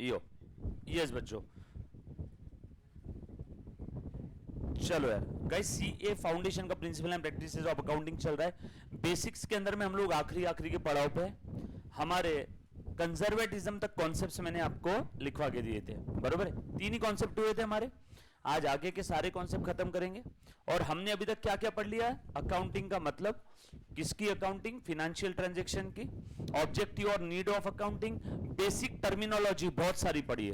यो yes बच्चों, चलो यार गाइस, सीए फाउंडेशन का principle and practices of accounting चल रहा है। बेसिक्स के अंदर में हम लोग आखिरी के पड़ाव पे हमारे कंजर्वेटिज्म तक कॉन्सेप्ट्स मैंने आपको लिखवा के दिए थे, बरोबर है। 3 ही कॉन्सेप्ट हुए थे हमारे। आज आगे के सारे कॉन्सेप्ट खत्म करेंगे। और हमने अभी तक क्या क्या पढ़ लिया है? अकाउंटिंग का मतलब, किसकी अकाउंटिंग? फिनेंशियल ट्रांजैक्शन की। ऑब्जेक्टिव और need of accounting, basic terminology बहुत सारी पढ़ी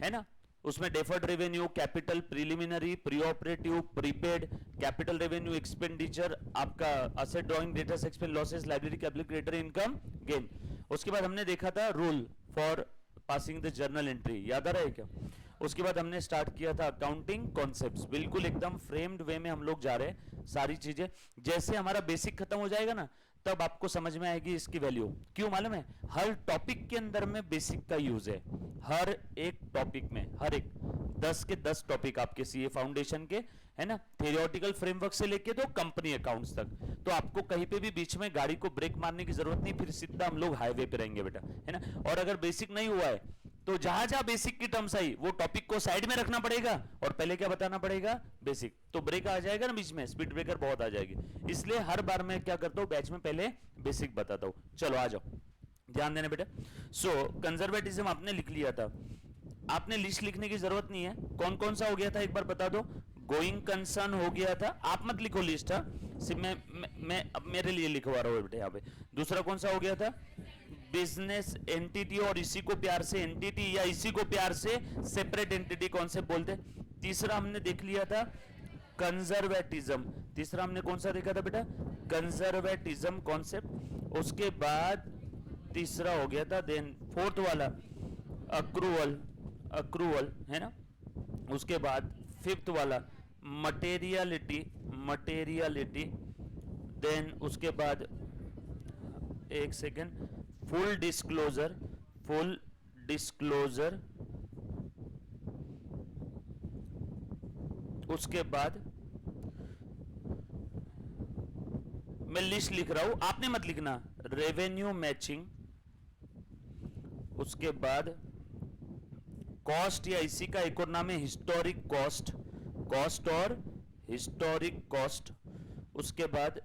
है ना। उसमें deferred revenue, capital, preliminary, pre operative, prepaid, capital revenue, expenditure, आपका asset drawing, debtors expense, losses, liability, कैलकुलेटरी, इनकम, गेन। उसके बाद हमने देखा था rule for passing the journal entry, याद आ रहा है क्या? उसके बाद हमने स्टार्ट किया था अकाउंटिंग कॉन्सेप्ट्स, बिल्कुल एकदम फ्रेम्ड वे में हम लोग जा रहे हैं। सारी चीजें जैसे हमारा बेसिक खत्म हो जाएगा ना, तब आपको समझ में आएगी इसकी वैल्यू। क्यों मालूम है? हर टॉपिक के अंदर में बेसिक का यूज है, हर एक टॉपिक में, हर एक 10 के 10 टॉपिक आपके सीए फाउंडेशन के, है ना, थियोरेटिकल फ्रेमवर्क से लेके तो कंपनी अकाउंट्स तक। तो आपको कहीं पे भी बीच में गाड़ी को ब्रेक मारने की जरूरत नहीं, फिर सीधा हम लोग हाईवे पे रहेंगे बेटा, है ना। और अगर बेसिक नहीं हुआ है तो जहां जहां बेसिक की टर्म्स आई वो टॉपिक को साइड में रखना पड़ेगा और पहले क्या बताना पड़ेगा? बेसिक। तो ब्रेक आ जाएगा ना बीच में, स्पीड ब्रेकर बहुत आ जाएगी। इसलिए हर बार मैं क्या करता हूं, बैच में पहले बेसिक बताता हूं। चलो आ जाओ, ध्यान देना बेटा। सो कंजर्वेटिज्म आपने लिख लिया था, आपने लिस्ट लिखने की जरूरत नहीं है। कौन कौन सा हो गया था एक बार बता दो। गोइंग कंसर्न हो गया था, आप मत लिखो लिस्ट, सिर्फ मैं अब मेरे लिए लिखवा रहा हूं बेटे यहाँ पे। दूसरा कौन सा हो गया था? बिजनेस एंटिटी, और इसी को प्यार से एंटिटी या इसी को प्यार से सेपरेट एंटिटी कॉन्सेप्ट बोलते। तीसरा हमने देख लिया था कंजर्वेटिज्म। तीसरा हमने कौन सा देखा था बेटा? Conservatism concept. उसके बाद तीसरा हो गया था, देन फोर्थ वाला अक्रूवल, अक्रूवल है ना। उसके बाद फिफ्थ वाला मटेरियलिटी, मटेरियलिटी। देन उसके बाद एक second, full disclosure, full disclosure. उसके बाद मैं लिस्ट लिख रहा हूं, आपने मत लिखना, रेवेन्यू मैचिंग। उसके बाद कॉस्ट, या इसी का एक और नाम है हिस्टोरिक कॉस्ट, कॉस्ट और हिस्टोरिक कॉस्ट। उसके बाद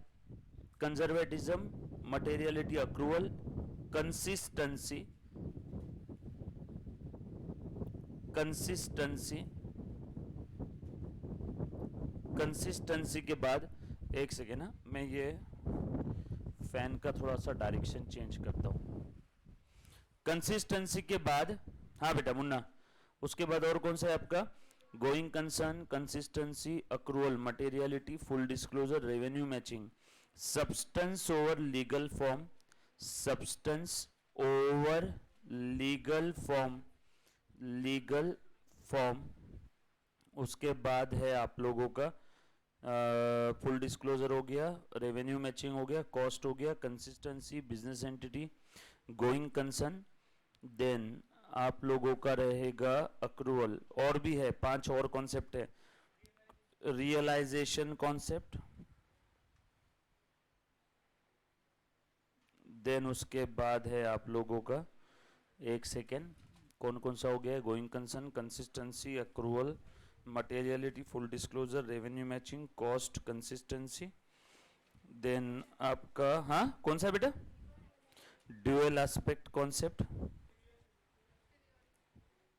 conservatism, materiality, accrual, consistency, consistency, consistency के बाद एक सेकेंड ना, मैं ये फैन का थोड़ा सा डायरेक्शन चेंज करता हूं। कंसिस्टेंसी के बाद, हाँ बेटा मुन्ना, उसके बाद और कौन सा है आपका? Going concern, consistency, accrual, materiality, full disclosure, revenue matching, substance over legal form, substance over legal form, legal form. उसके बाद है आप लोगों का फुल डिस्क्लोजर हो गया, रेवेन्यू मैचिंग हो गया, कॉस्ट हो गया, consistency, business entity, going concern. Then आप लोगों का रहेगा अक्रूवल। और भी है 5 और कॉन्सेप्ट है, रियलाइजेशन कॉन्सेप्ट। देन उसके बाद है आप लोगों का, एक सेकेंड, कौन कौन सा हो गया है? Going concern, consistency, accrual, materiality, full disclosure, revenue matching, cost, consistency. Then आपका, हाँ कौन सा बेटा? ड्यूअल एस्पेक्ट कॉन्सेप्ट,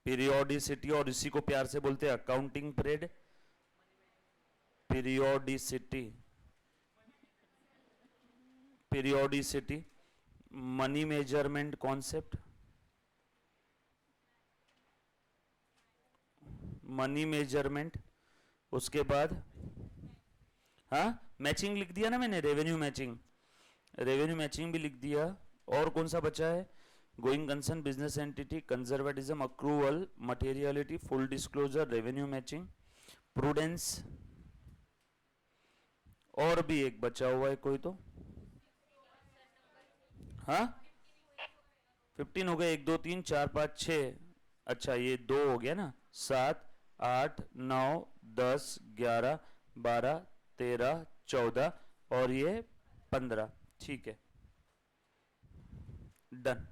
पीरियोडिसिटी, और इसी को प्यार से बोलते हैं accounting period, periodicity, periodicity, money measurement concept, money measurement. उसके बाद हाँ मैचिंग लिख दिया ना मैंने, रेवेन्यू मैचिंग, रेवेन्यू मैचिंग भी लिख दिया। और कौन सा बचा है? Going concern, business entity, conservatism, accrual, materiality, full disclosure, revenue matching, prudence. और भी एक बचा हुआ है कोई तो, हाँ 15 हो गए, 1 2 3 4 5 6। अच्छा ये 2 हो गया ना, 7 8 9 10 11 12 13 14 और ये 15। ठीक है, डन,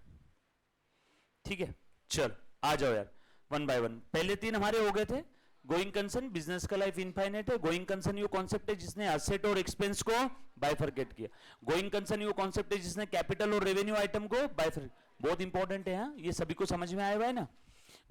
ठीक है। चल आ जाओ यार वन बाय वन। पहले तीन हमारे हो गए थे। गोइंग कंसर्न, बिजनेस का लाइफ इनफाइनाइट है। गोइंग कंसर्न ये कॉन्सेप्ट है जिसने असेट और एक्सपेंस को बाइफरकेट किया। गोइंग कंसर्न ये कॉन्सेप्ट है जिसने कैपिटल और रेवेन्यू आइटम को बाइफरकेट, बहुत इंपॉर्टेंट है। हाँ, ये सभी को समझ में आया हुआ है ना।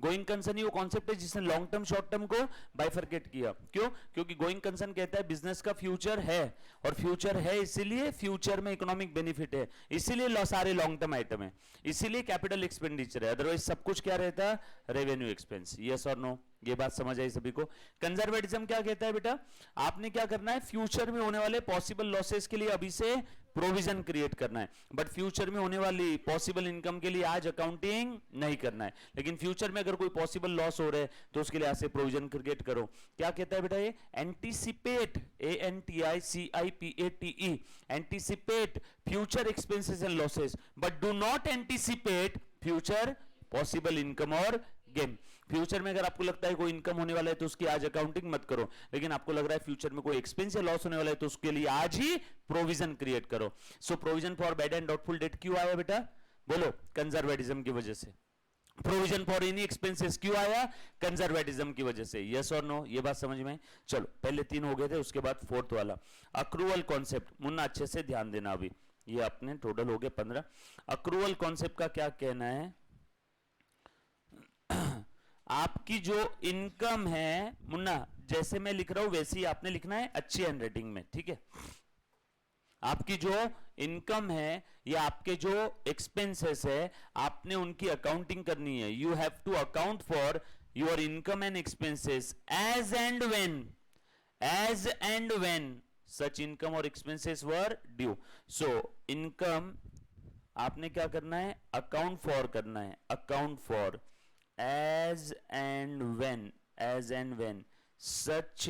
गोइंग कंसर्न ये कॉन्सेप्ट है जिसने लॉन्ग टर्म शॉर्ट टर्म को बाइफरकेट किया। क्यों? क्योंकि गोइंग कंसर्न कहता है बिजनेस का फ्यूचर है, और फ्यूचर है इसीलिए फ्यूचर में इकोनॉमिक बेनिफिट है, इसीलिए सारे लॉन्ग टर्म आइटम है, इसीलिए कैपिटल एक्सपेंडिचर है, अदरवाइज सब कुछ क्या रहता है? Revenue expense. यस और नो? ये बात समझ आई सभी को? कंजर्वेटिज्म क्या कहता है बेटा? आपने क्या करना है? फ्यूचर में होने वाले पॉसिबल लॉसेस के लिए अभी से प्रोविजन क्रिएट करना है, बट फ्यूचर में होने वाली पॉसिबल इनकम के लिए आज अकाउंटिंग नहीं करना है। लेकिन फ्यूचर में अगर कोई पॉसिबल लॉस हो रहा है तो उसके लिए आज से प्रोविजन क्रिएट करो। क्या कहता है बेटा ये? Anticipate, ANTICIPATE, anticipate future expenses and losses, but do not anticipate future possible income और गेन। फ्यूचर में अगर आपको लगता है कोई इनकम होने वाला है तो उसकी आज अकाउंटिंग मत करो, लेकिन आपको लग रहा है फ्यूचर में कोई एक्सपेंस या लॉस होने वाला है तो उसके लिए आज ही प्रोविजन क्रिएट करो। So provision for bad and doubtful debt क्यों आया बेटा? बोलो। कंजर्वेटिज्म की वजह से। प्रोविजन फॉर एनी एक्सपेंसेस क्यों आया? कंजर्वेटिज्म की वजह से। यस और नो? ये बात समझ में? चलो, पहले तीन हो गए थे, उसके बाद फोर्थ वाला अक्रूवल कॉन्सेप्ट। मुन्ना अच्छे से ध्यान देना। अभी ये अपने टोटल हो गए 15। अक्रूवल कॉन्सेप्ट का क्या कहना है? आपकी जो इनकम है मुन्ना, जैसे मैं लिख रहा हूं वैसे ही आपने लिखना है, अच्छी हैंडराइटिंग में, ठीक है? आपकी जो इनकम है या आपके जो एक्सपेंसेस है, आपने उनकी अकाउंटिंग करनी है। You have to account for your income and expenses as and when such income or expenses were due. So income आपने क्या करना है? अकाउंट फॉर करना है। Account for as and when such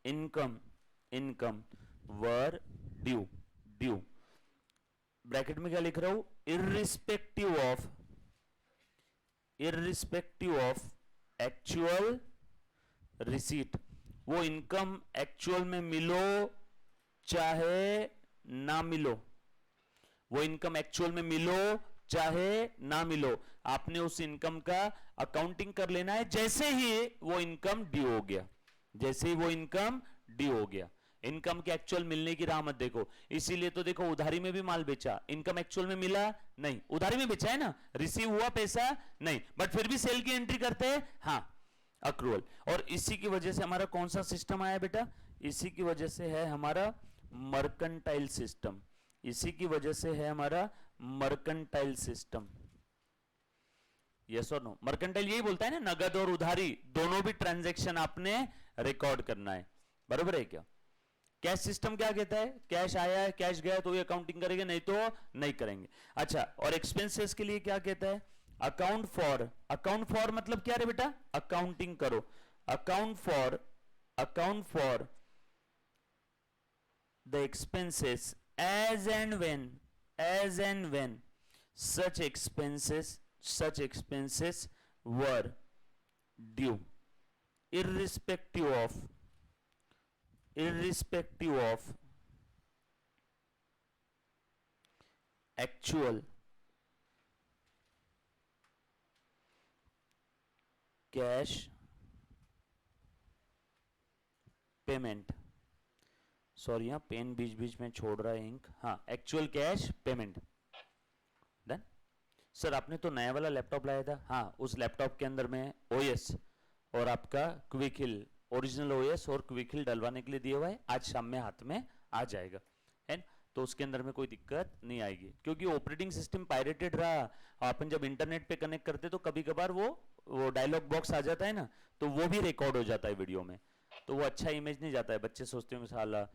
income were due। Bracket में क्या लिख रहा हूं? irrespective of actual receipt। वो इनकम एक्चुअल में मिलो चाहे ना मिलो, वो इनकम एक्चुअल में मिलो चाहे ना मिलो, आपने उस इनकम का अकाउंटिंग कर लेना है जैसे ही वो इनकम ड्यू हो गया। जैसे ही वो इनकम ड्यू हो गया। इनकम के एक्चुअल मिलने की राह मत देखो। इसीलिए तो देखो उधारी में भी माल बेचा, इनकम एक्चुअल में मिला नहीं। उधारी में बेचा है ना, रिसीव हुआ पैसा नहीं, बट फिर भी सेल की एंट्री करते हैं, हाँ, अक्रूवल। और इसी की वजह से हमारा कौन सा सिस्टम आया बेटा? इसी की वजह से है हमारा मर्केंटाइल सिस्टम। इसी की वजह से है हमारा मर्केंटाइल सिस्टम। यस और नो? मर्केंटाइल यही बोलता है ना, नगद और उधारी दोनों भी ट्रांजैक्शन आपने रिकॉर्ड करना है। बराबर है क्या? कैश सिस्टम क्या कहता है? कैश आया है, कैश गया तो ये अकाउंटिंग करेंगे, नहीं तो नहीं करेंगे। अच्छा, और एक्सपेंसेस के लिए क्या कहता है? Account for. अकाउंट फॉर मतलब क्या रे बेटा? अकाउंटिंग करो। Account for the expenses as and when such expenses were due, irrespective of actual cash payment। Sorry, यहां पेन बीच बीच में छोड़ रहा है इंक। हाँ, actual cash payment. Done sir. आपने तो नया वाला लैपटॉप लाया था। हाँ, उस लैपटॉप के अंदर में ओएस और आपका क्विक हिल, ओरिजिनल ओएस और क्विक हिल डलवाने के लिए दिया हुआ है। आज शाम में हाथ में आ जाएगा, है ना? तो उसके अंदर में कोई दिक्कत नहीं आएगी, क्योंकि ऑपरेटिंग सिस्टम पायरेटेड रहा। अपन जब इंटरनेट पे कनेक्ट करते तो कभी कभार वो डायलॉग बॉक्स आ जाता है ना, तो वो भी रिकॉर्ड हो जाता है वीडियो में, तो वो अच्छा इमेज नहीं जाता है। बच्चे सोचते हैं साला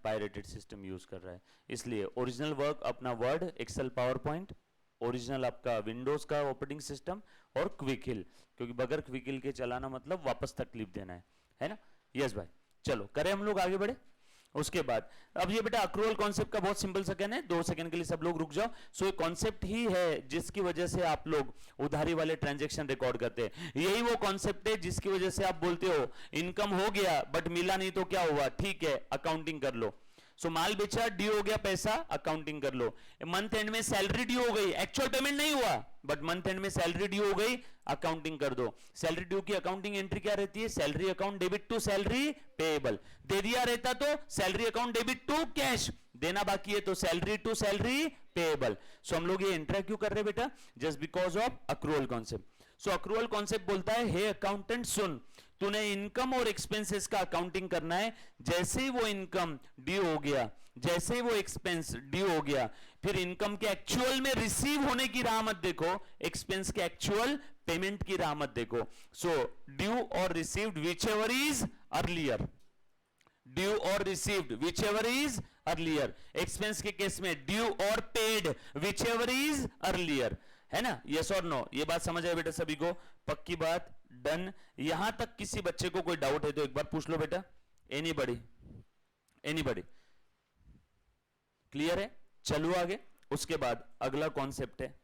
पायरेटेड सिस्टम यूज कर रहा है। इसलिए ओरिजिनल वर्क अपना word, excel, power point, original आपका विंडोज का ऑपरेटिंग सिस्टम और क्विक हिल, क्योंकि बगैर क्विक हिल के चलाना मतलब वापस तकलीफ देना है ना? यस भाई। चलो करें हम लोग आगे बढ़े। उसके बाद अब ये बेटा अक्रूवल कॉन्सेप्ट का बहुत सिंपल सेकंड है, 2 सेकंड के लिए सब लोग रुक जाओ। सो ये कॉन्सेप्ट ही है जिसकी वजह से आप लोग उधारी वाले ट्रांजैक्शन रिकॉर्ड करते हैं। यही वो कॉन्सेप्ट है जिसकी वजह से आप बोलते हो इनकम हो गया बट मिला नहीं तो क्या हुआ? ठीक है, अकाउंटिंग कर लो। सो माल बेचा, ड्यू हो गया पैसा, अकाउंटिंग कर लो। मंथ एंड में सैलरी ड्यू हो गई, एक्चुअल पेमेंट नहीं हुआ बट मंथ एंड में सैलरी ड्यू हो गई, अकाउंटिंग कर दो। सैलरी ड्यू की अकाउंटिंग एंट्री क्या रहती है? Salary account debit to salary payable. दे दिया रहता तो salary account debit to cash, देना बाकी है तो salary to salary payable. So हम लोग ये एंट्री क्यों कर रहे हैं बेटा? Just because of accrual concept. So accrual concept बोलता है, हे अकाउंटेंट सुन, तूने इनकम और एक्सपेंसेस का अकाउंटिंग करना है। जैसे ही वो इनकम ड्यू हो गया, जैसे ही वो एक्सपेंस ड्यू हो गया, फिर इनकम के एक्चुअल में रिसीव होने की राह मत देखो, एक्सपेंस के एक्चुअल पेमेंट की राह मत देखो। So due or received whichever is earlier, due or received whichever is earlier. Expense के केस में due or paid whichever is earlier, है ना? यस और नो? ये बात समझ आए बेटा सभी को? पक्की बात, डन। यहां तक किसी बच्चे को कोई डाउट है तो एक बार पूछ लो बेटा। एनीबॉडी? एनीबॉडी? क्लियर है? चलो आगे। उसके बाद अगला कॉन्सेप्ट है,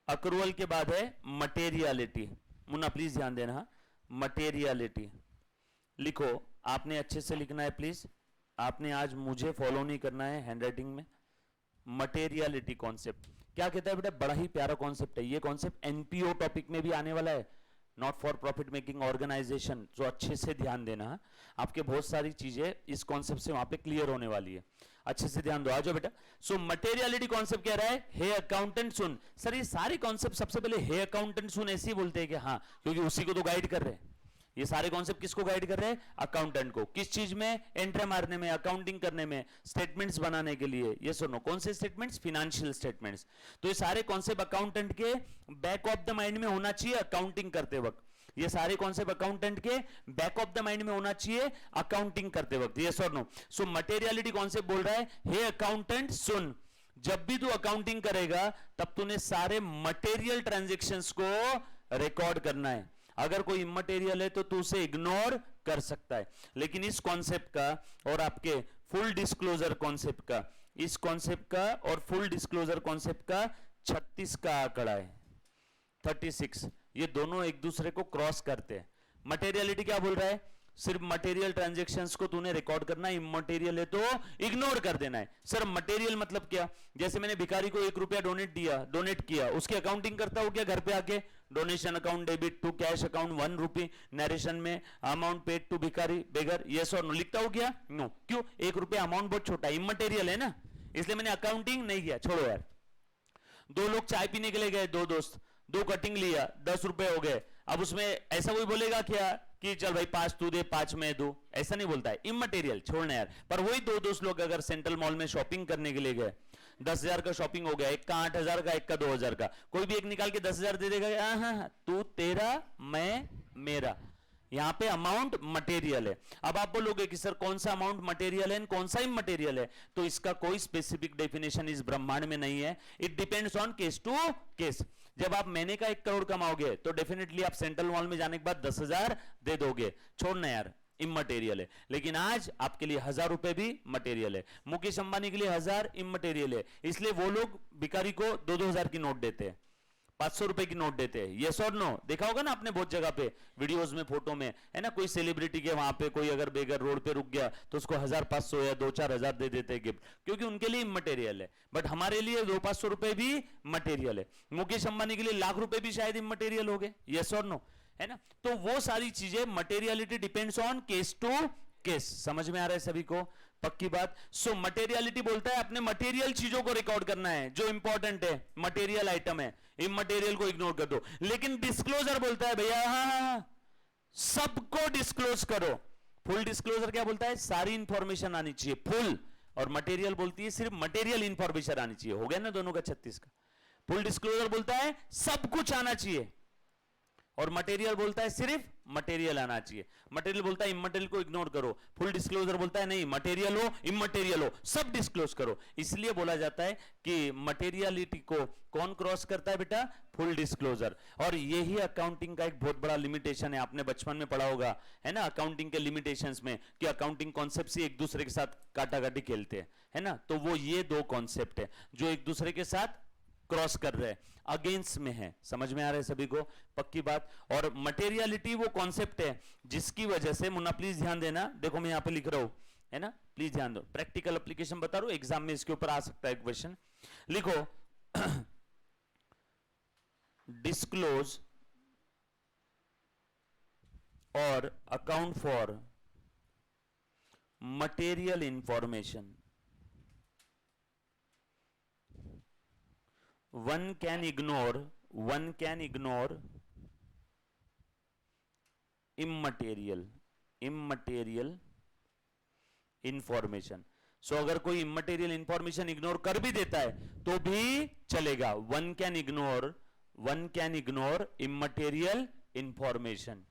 अक्रूवल के बाद है मटेरियलिटी। मुन्ना प्लीज ध्यान देना, मटेरियलिटी लिखो। आपने अच्छे से लिखना है प्लीज, आपने आज मुझे फॉलो नहीं करना है हैंडराइटिंग में। मटेरियलिटी कॉन्सेप्ट क्या कहता है बेटा? बड़ा ही प्यारा कॉन्सेप्ट है ये। कॉन्सेप्ट एनपीओ टॉपिक में भी आने वाला है, not for profit making organisation. जो अच्छे से ध्यान देना, आपके बहुत सारी चीजें इस कॉन्सेप्ट से वहां पे क्लियर होने वाली है। अच्छे से ध्यान दो, आ जाओ बेटा। सो मटेरियलिटी कॉन्सेप्ट कह रहा है, हे अकाउंटेंट सुन। सर ये सारे कॉन्सेप्ट सबसे पहले हे अकाउंटेंट सुन ऐसे ही बोलते हैं कि हाँ, क्योंकि उसी को तो गाइड कर रहे हैं। ये सारे कॉन्सेप्ट किसको गाइड कर रहे हैं? अकाउंटेंट को। किस चीज में? एंट्री मारने में, अकाउंटिंग करने में, स्टेटमेंट्स बनाने के लिए। ये सुनो, कौन से स्टेटमेंट्स? Financial statements. तो ये सारे कॉन्सेप्ट अकाउंटेंट के बैक ऑफ द माइंड में होना चाहिए अकाउंटिंग करते वक्त। ये सारे कॉन्सेप्ट अकाउंटेंट के बैक ऑफ द माइंड में होना चाहिए अकाउंटिंग करते वक्त। यस और नो? सो मटेरियलिटी कॉन्सेप्ट बोल रहा है, हे अकाउंटेंट सुन, जब भी तू अकाउंटिंग करेगा तब तूने सारे मटेरियल ट्रांजैक्शंस को रिकॉर्ड करना है। अगर कोई इमटेरियल है तो तू उसे इग्नोर कर सकता है। लेकिन इस कॉन्सेप्ट का और आपके फुल डिस्क्लोजर कॉन्सेप्ट का, इस कॉन्सेप्ट का और फुल डिस्क्लोजर कॉन्सेप्ट का 36 का आंकड़ा है, 36। ये दोनों एक दूसरे को क्रॉस करते हैं। मटेरियलिटी क्या बोल रहा है? सिर्फ मटेरियल ट्रांजैक्शंस को तूने रिकॉर्ड करना है, इमटेरियल है तो इग्नोर कर देना है। सर मटेरियल मतलब क्या? जैसे मैंने भिखारी को 1 रुपया डोनेट किया, उसकी अकाउंटिंग करता हूं क्या घर पे आके? Donation account debit to cash account 1 rupee, narration में अमाउंट पेड टू भिखारी बेगर, यस और नो लिखता हूं क्या? नो। क्यों? 1 रुपया अमाउंट बहुत छोटा, इमटेरियल है ना, इसलिए मैंने अकाउंटिंग नहीं किया। छोड़ो यार। 2 लोग चाय पीने के लिए गए, 2 दोस्त, 2 कटिंग लिया, 10 रुपए हो गए। अब उसमें ऐसा कोई बोलेगा क्या कि चल भाई 5 तू दे 5 मैं दूं? ऐसा नहीं बोलता है, इमटेरियल। छोड़ना यार। पर वही 2 दोस्त लोग अगर सेंट्रल मॉल में शॉपिंग करने के लिए गए, 10,000 का शॉपिंग हो गया, एक का 8,000 का, एक का 2,000 का, कोई भी एक निकाल के 10,000 दे देगा। हाँ, तू तेरा मैं मेरा, यहां पे अमाउंट मटेरियल है। अब आप बोलोगे कि सर कौन सा अमाउंट मटेरियल है, कौन सा इमटेरियल है? तो इसका कोई स्पेसिफिक डेफिनेशन इस ब्रह्मांड में नहीं है। It depends on case to case. जब आप महीने का 1 करोड़ कमाओगे तो डेफिनेटली आप सेंट्रल मॉल में जाने के बाद 10,000 दे दोगे। छोड़ना यार, इमटेरियल है। लेकिन आज आपके लिए 1,000 रुपए भी मटेरियल है, मुकेश अंबानी के लिए 1,000 इमटेरियल है। इसलिए वो लोग भिखारी को 2-2 हजार की नोट देते हैं, 500 रुपए की नोट देते हैं। यस और नो? देखा होगा ना आपने बहुत जगह पे, वीडियोस में, फोटो में, है ना? कोई सेलिब्रिटी के वहां पे कोई अगर बेगर रोड पे रुक गया तो उसको 1,000-500 या 2-4 हजार दे देते हैं गिफ्ट, क्योंकि उनके लिए इमटेरियल है। बट हमारे लिए 200-500 रुपए भी मटेरियल है। मुकेश अंबानी के लिए लाख रुपए भी शायद इमटेरियल हो गए। यस और नो? है ना? तो वो सारी चीजें, materiality depends on case to case. समझ में आ रहा है सभी को? पक्की बात। सो मटेरियलिटी बोलता है अपने मटेरियल चीजों को रिकॉर्ड करना है, जो इंपॉर्टेंट है, मटेरियल आइटम है, इमटेरियल को इग्नोर कर दो। लेकिन डिस्क्लोजर बोलता है भैया हाँ, सबको डिस्क्लोज करो। फुल डिस्क्लोजर क्या बोलता है? सारी इंफॉर्मेशन आनी चाहिए, फुल। और मटेरियल बोलती है सिर्फ मटेरियल इंफॉर्मेशन आनी चाहिए। हो गया ना दोनों का 36 का? फुल डिस्क्लोजर बोलता है सब कुछ आना चाहिए, और मटेरियल बोलता है सिर्फ मटेरियल आना चाहिए। मटेरियल बोलता है इमटेरियल को इग्नोर करो। फुल डिस्क्लोजर बोलता है नहीं, मटेरियल हो इमटेरियल हो सब डिस्क्लोज करो। इसलिए बोला जाता है कि मटेरियलिटी को कौन क्रॉस करता है बेटा? Full disclosure. और यही अकाउंटिंग का एक बहुत बड़ा लिमिटेशन है। आपने बचपन में पढ़ा होगा, है ना, अकाउंटिंग के लिमिटेशंस में, कि अकाउंटिंग कॉन्सेप्ट ही एक दूसरे के साथ काटाकाटी खेलते हैं, है ना? तो वो ये 2 कॉन्सेप्ट है जो एक दूसरे के साथ क्रॉस कर रहे हैं, अगेंस्ट में है। समझ में आ रहा है सभी को? पक्की बात। और मटेरियलिटी वो कॉन्सेप्ट है जिसकी वजह से, मुन्ना प्लीज ध्यान देना, देखो मैं यहां पे लिख रहा हूं, है ना, प्लीज ध्यान दो, प्रैक्टिकल एप्लीकेशन बता रहा हूं, एग्जाम में इसके ऊपर आ सकता है क्वेश्चन। लिखो disclose or account for material information. one can ignore immaterial information. So अगर कोई इमटेरियल इंफॉर्मेशन इग्नोर कर भी देता है तो भी चलेगा. One can ignore immaterial information.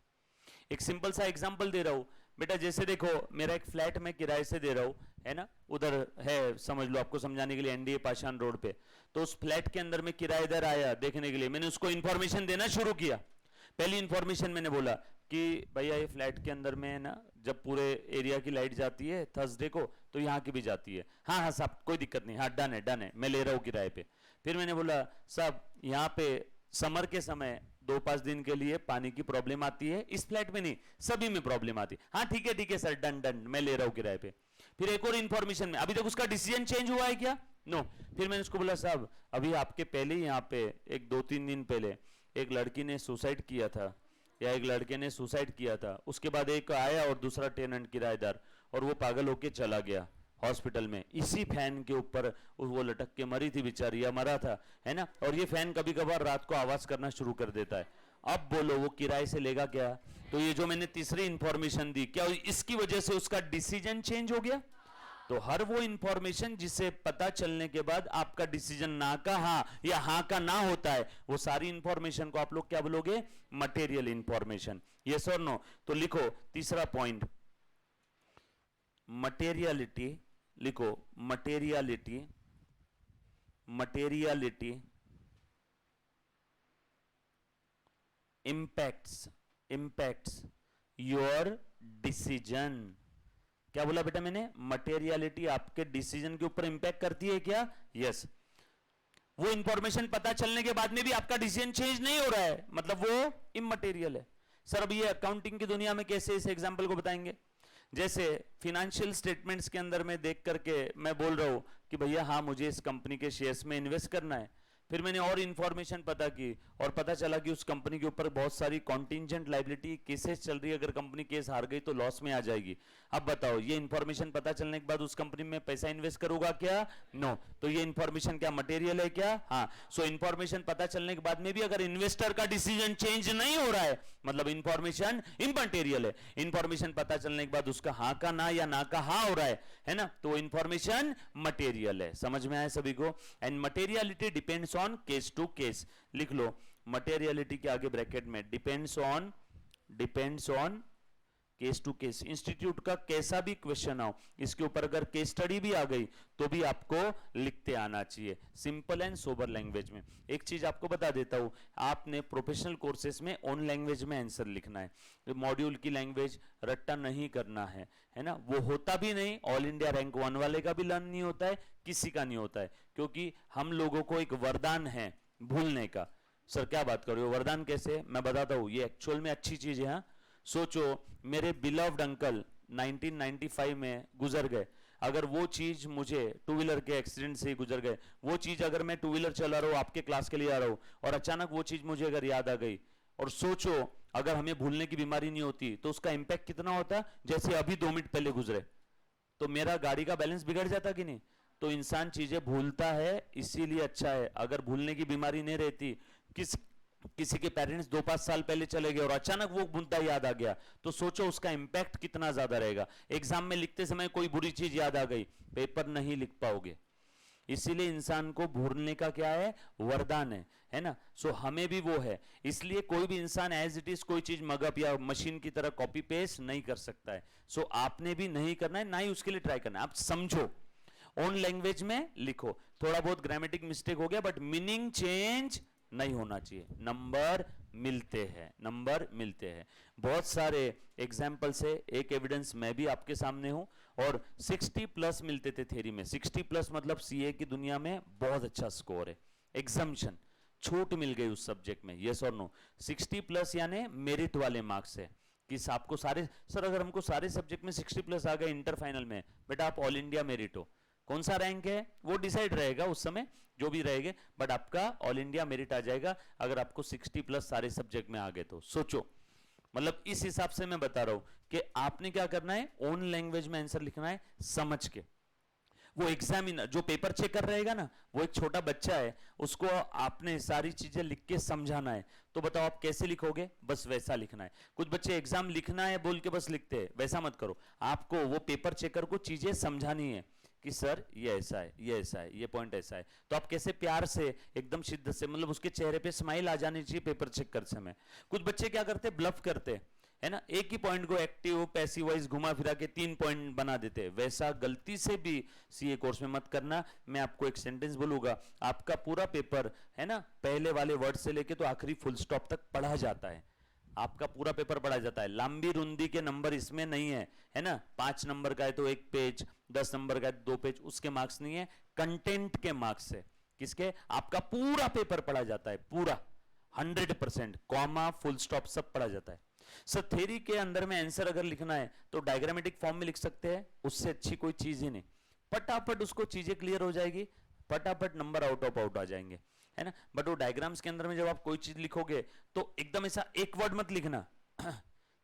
एक सिंपल सा एग्जांपल दे रहा हूं बेटा. जैसे देखो, मेरा एक फ्लैट में किराए से दे रहा हूं, है ना, उधर है, समझ लो आपको समझाने के लिए, एनडीए पाषाण रोड पे. तो उस फ्लैट के अंदर में किराएदार आया देखने के लिए. मैंने उसको इंफॉर्मेशन देना शुरू किया. पहली इंफॉर्मेशन मैंने बोला कि भैया ये फ्लैट के अंदर में है ना, जब पूरे एरिया की लाइट जाती है थर्सडे को, तो यहाँ की भी जाती है. हाँ हाँ साहब, कोई दिक्कत नहीं, हाँ डन है, मैं ले रहा हूँ किराए पे. फिर मैंने बोला साहब यहाँ पे समर के समय 2-5 दिन के लिए पानी की प्रॉब्लम आती है. इस फ्लैट में नहीं, सभी में प्रॉब्लम आती है. हाँ ठीक है सर, डन, मैं ले रहा हूँ किराए पे. फिर एक और इंफॉर्मेशन में, अभी तक उसका डिसीजन चेंज हुआ है क्या? नो. फिर मैंने उसको बोला साहब अभी आपके पहले ही यहाँ पे एक 2-3 दिन पहले एक लड़की ने सुसाइड किया था, या एक लड़के ने सुसाइड किया था. उसके बाद एक आया और दूसरा टेनेंट किराएदार, और वो पागल होके चला गया हॉस्पिटल में. इसी फैन के ऊपर वो लटक के मरी थी बेचारी, या मरा था, है ना. और ये फैन कभी कभार रात को आवाज करना शुरू कर देता है. अब बोलो वो किराए से लेगा क्या? तो ये जो मैंने तीसरी इंफॉर्मेशन दी, क्या इसकी वजह से उसका डिसीजन चेंज हो गया? तो हर वो इंफॉर्मेशन जिसे पता चलने के बाद आपका डिसीजन ना का हाँ या हाँ का ना होता है, वो सारी इंफॉर्मेशन को आप लोग क्या बोलोगे? Material information. यस और नो? तो लिखो तीसरा पॉइंट, मटेरियलिटी. लिखो मटेरियलिटी impacts योर डिसीजन. क्या बोला बेटा मैंने? मटेरियलिटी आपके डिसीजन के ऊपर इंपैक्ट करती है क्या? यस. वो इंफॉर्मेशन पता चलने के बाद में भी आपका डिसीजन चेंज नहीं हो रहा है, मतलब वो इमटेरियल है. सर अब ये अकाउंटिंग की दुनिया में कैसे इस एग्जांपल को बताएंगे? जैसे फिनेंशियल स्टेटमेंट्स के अंदर में देख करके मैं बोल रहा हूं कि भैया हाँ मुझे इस कंपनी के शेयर्स में इन्वेस्ट करना है. फिर मैंने और इंफॉर्मेशन पता की और पता चला कि उस कंपनी के ऊपर बहुत सारी कॉन्टिंजेंट लायबिलिटी केसेस चल रही है, अगर कंपनी केस हार गई तो लॉस में आ जाएगी. अब बताओ ये इंफॉर्मेशन पता चलने के बाद उस कंपनी में पैसा इन्वेस्ट करूंगा क्या? नो. तो ये इंफॉर्मेशन क्या मटेरियल है क्या? हाँ. सो इंफॉर्मेशन पता चलने के बाद में भी अगर इन्वेस्टर का डिसीजन चेंज नहीं हो रहा है, मतलब इंफॉर्मेशन इमटेरियल है. इंफॉर्मेशन पता चलने के बाद उसका हाँ का ना या ना का हाँ हो रहा है ना, तो इंफॉर्मेशन मटेरियल है. समझ में आया सभी को? And materiality depends on case to case. लिख लो मटेरियलिटी के आगे ब्रैकेट में depends on case to case. Institute का कैसा भी क्वेश्चन आओ, इसके ऊपर अगर केस स्टडी भी आ गई तो भी आपको लिखते आना चाहिए, सिंपल एंड सोबर लैंग्वेज में. एक चीज आपको बता देता हूं, आपने प्रोफेशनल कोर्सेज में ओन लैंग्वेज में आंसर लिखना है. मॉड्यूल की लैंग्वेज रट्टा नहीं करना है ना. वो होता भी नहीं, ऑल इंडिया रैंक 1 वाले का भी लर्न नहीं होता है, किसी का नहीं होता है, क्योंकि हम लोगों को एक वरदान है भूलने का. सर क्या बात कर रहे हो, वरदान कैसे? मैं बताता हूं, ये एक्चुअल में अच्छी चीज है. हाँ सोचो, मेरे बिलव्ड अंकल 1995 में गुजर गए. अगर वो चीज मुझे टू व्हीलर के एक्सीडेंट से ही गुजर गए, वो चीज अगर मैं टू व्हीलर चला रहा हूं आपके क्लास के लिए आ रहा हूं और अचानक वो चीज मुझे अगर याद आ गई, और सोचो अगर हमें भूलने की बीमारी नहीं होती तो उसका इंपैक्ट कितना होता? जैसे अभी 2 मिनट पहले गुजरे, तो मेरा गाड़ी का बैलेंस बिगड़ जाता कि नहीं? तो इंसान चीजें भूलता है, इसीलिए अच्छा है. अगर भूलने की बीमारी नहीं रहती, किसी के पेरेंट्स 2-5 साल पहले चले गए और अचानक वो मुद्दा याद आ गया, तो सोचो उसका इंपैक्ट कितना ज्यादा रहेगा. एग्जाम में लिखते समय कोई बुरी चीज याद आ गई, पेपर नहीं लिख पाओगे. इसीलिए इंसान को भूलने का क्या है? वरदान है ना. सो हमें भी वो है, इसलिए कोई भी इंसान एज इट इज कोई चीज मगअप या मशीन की तरह कॉपी पेस्ट नहीं कर सकता है. सो आपने भी नहीं करना है, ना ही उसके लिए ट्राई करना है. आप समझो, ओन लैंग्वेज में लिखो. थोड़ा बहुत ग्रामेटिक मिस्टेक हो गया बट मीनिंग चेंज नहीं होना चाहिए. नंबर मिलते हैं. बहुत सारे एग्जाम्पल से एक एविडेंस मैं भी आपके सामने हूं, और 60+ मिलते थे थ्योरी में. 60+ मतलब सीए की दुनिया में बहुत अच्छा स्कोर है. एग्जम्पशन छूट मिल गई उस सब्जेक्ट में, यस और नो. 60+ यानी मेरिट वाले मार्क्स है कि आपको सारे, सर अगर हमको सारे सब्जेक्ट में 60+ आ गए इंटर फाइनल में, बेटा आप ऑल इंडिया मेरिट हो. कौन सा रैंक है वो डिसाइड रहेगा उस समय, जो भी रहेगा, बट आपका ऑल इंडिया मेरिट आ जाएगा अगर आपको 60+ सारे सब्जेक्ट में आ गए तो. सोचो मतलब इस हिसाब से मैं बता रहा हूं कि आपने क्या करना है, ओन लैंग्वेज में आंसर लिखना है समझ के। वो एग्जामिनर जो पेपर चेकर रहेगा ना, वो एक छोटा बच्चा है, उसको आपने सारी चीजें लिख के समझाना है। तो बताओ आप कैसे लिखोगे, बस वैसा लिखना है। कुछ बच्चे एग्जाम लिखना है बोल के बस लिखते हैं, वैसा मत करो। आपको वो पेपर चेकर को चीजें समझानी है कि सर ये ऐसा है, ये ऐसा है, ये पॉइंट ऐसा है। तो आप कैसे प्यार से एकदम शिद्दत से, मतलब उसके चेहरे पे स्माइल आ जानी चाहिए पेपर चेक करते समय। कुछ बच्चे क्या करते, ब्लफ करते है ना, एक ही पॉइंट को एक्टिव पैसिव वाइज घुमा फिरा के 3 पॉइंट बना देते हैं। वैसा गलती से भी सीए कोर्स में मत करना। मैं आपको एक सेंटेंस बोलूंगा, आपका पूरा पेपर है ना, पहले वाले वर्ड से लेके तो आखिरी फुल स्टॉप तक पढ़ा जाता है। आपका पूरा पेपर पढ़ा जाता है, लंबी रुंदी के नंबर इसमें नहीं है, है ना। 5 नंबर का है तो 1 पेज, 10 नंबर का है 2 पेज, उसके मार्क्स नहीं है, कंटेंट के मार्क्स है। किसके, आपका पूरा पेपर पढ़ा जाता है, पूरा 100%, कॉमा फुल स्टॉप सब पढ़ा जाता है। सर थ्योरी के अंदर में आंसर अगर लिखना है तो डायग्रामेटिक फॉर्म में लिख सकते हैं, उससे अच्छी कोई चीज ही नहीं। फटाफट उसको चीजें क्लियर हो जाएगी, फटाफट नंबर आउट ऑफ आउट आ जाएंगे, है ना। बट वो डायग्राम्स के अंदर में जब आप कोई चीज लिखोगे तो एकदम ऐसा एक वर्ड मत लिखना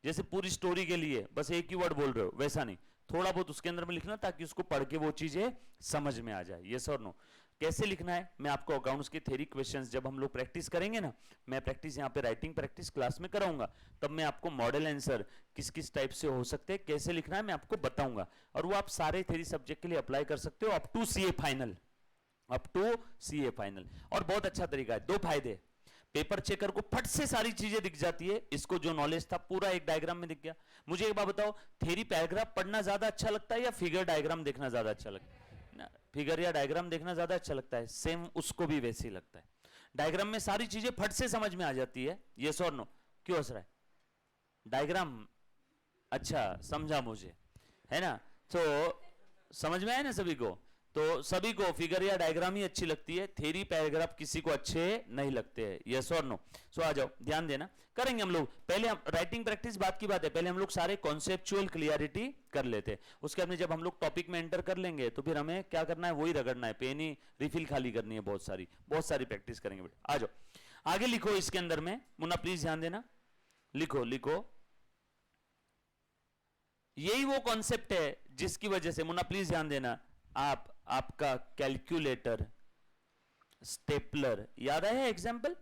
जैसे पूरी स्टोरी के लिए बस एक ही वर्ड बोल रहे हो, वैसा नहीं। थोड़ा बहुत उसके अंदर में लिखना ताकि उसको पढ़ के वो चीजें समझ में आ जाए। यस और नो। कैसे लिखना है, मैं आपको अकाउंट्स के थ्योरी क्वेश्चंस जब हम लोग प्रैक्टिस करेंगे ना, मैं प्रैक्टिस यहाँ पे राइटिंग प्रैक्टिस क्लास में कराऊंगा, तब मैं आपको मॉडल आंसर किस किस टाइप से हो सकते हैं, कैसे लिखना है मैं आपको बताऊंगा। और वो आप सारे थ्योरी सब्जेक्ट के लिए अप्लाई कर सकते हो up to CA final, up to CA final. और बहुत अच्छा तरीका है, 2 फायदे, पेपर चेकर को फट से सारी चीजें दिख जाती है, इसको जो नॉलेज था पूरा एक डायग्राम में दिख गया। मुझे एक बात बताओ, थ्योरी पैराग्राफ पढ़ना ज्यादा अच्छा लगता है या फिगर डायग्राम देखना ज्यादा अच्छा लगता है? फिगर या डायग्राम देखना ज्यादा अच्छा लगता है, सेम उसको भी वैसे ही लगता है। डायग्राम में सारी चीजें फट से समझ में आ जाती है। यस और नो, क्यों हंस रहा है? डायग्राम अच्छा समझा मुझे, है ना। तो समझ में आया ना सभी को? तो सभी को फिगर या डायग्राम ही अच्छी लगती है, थ्योरी पैराग्राफ किसी को अच्छे नहीं लगते हैं। यस और नो। सो आ जाओ, ध्यान देना, करेंगे हम लोग। पहले हम राइटिंग प्रैक्टिस बात की बात है, पहले हम लोग सारे कॉन्सेप्चुअल क्लियरिटी कर लेते हैं, उसके बाद में जब हम लोग टॉपिक में एंटर कर लेंगे तो फिर हमें क्या करना है, वही रगड़ना है, पेन ही रिफिल खाली करनी है, बहुत सारी प्रैक्टिस करेंगे बेटा। आ जाओ आगे लिखो, इसके अंदर में मुन्ना प्लीज ध्यान देना, लिखो लिखो। यही वो कॉन्सेप्ट है जिसकी वजह से, मुन्ना प्लीज ध्यान देना, आपका कैलकुलेटर, स्टेपलर, याद आया example?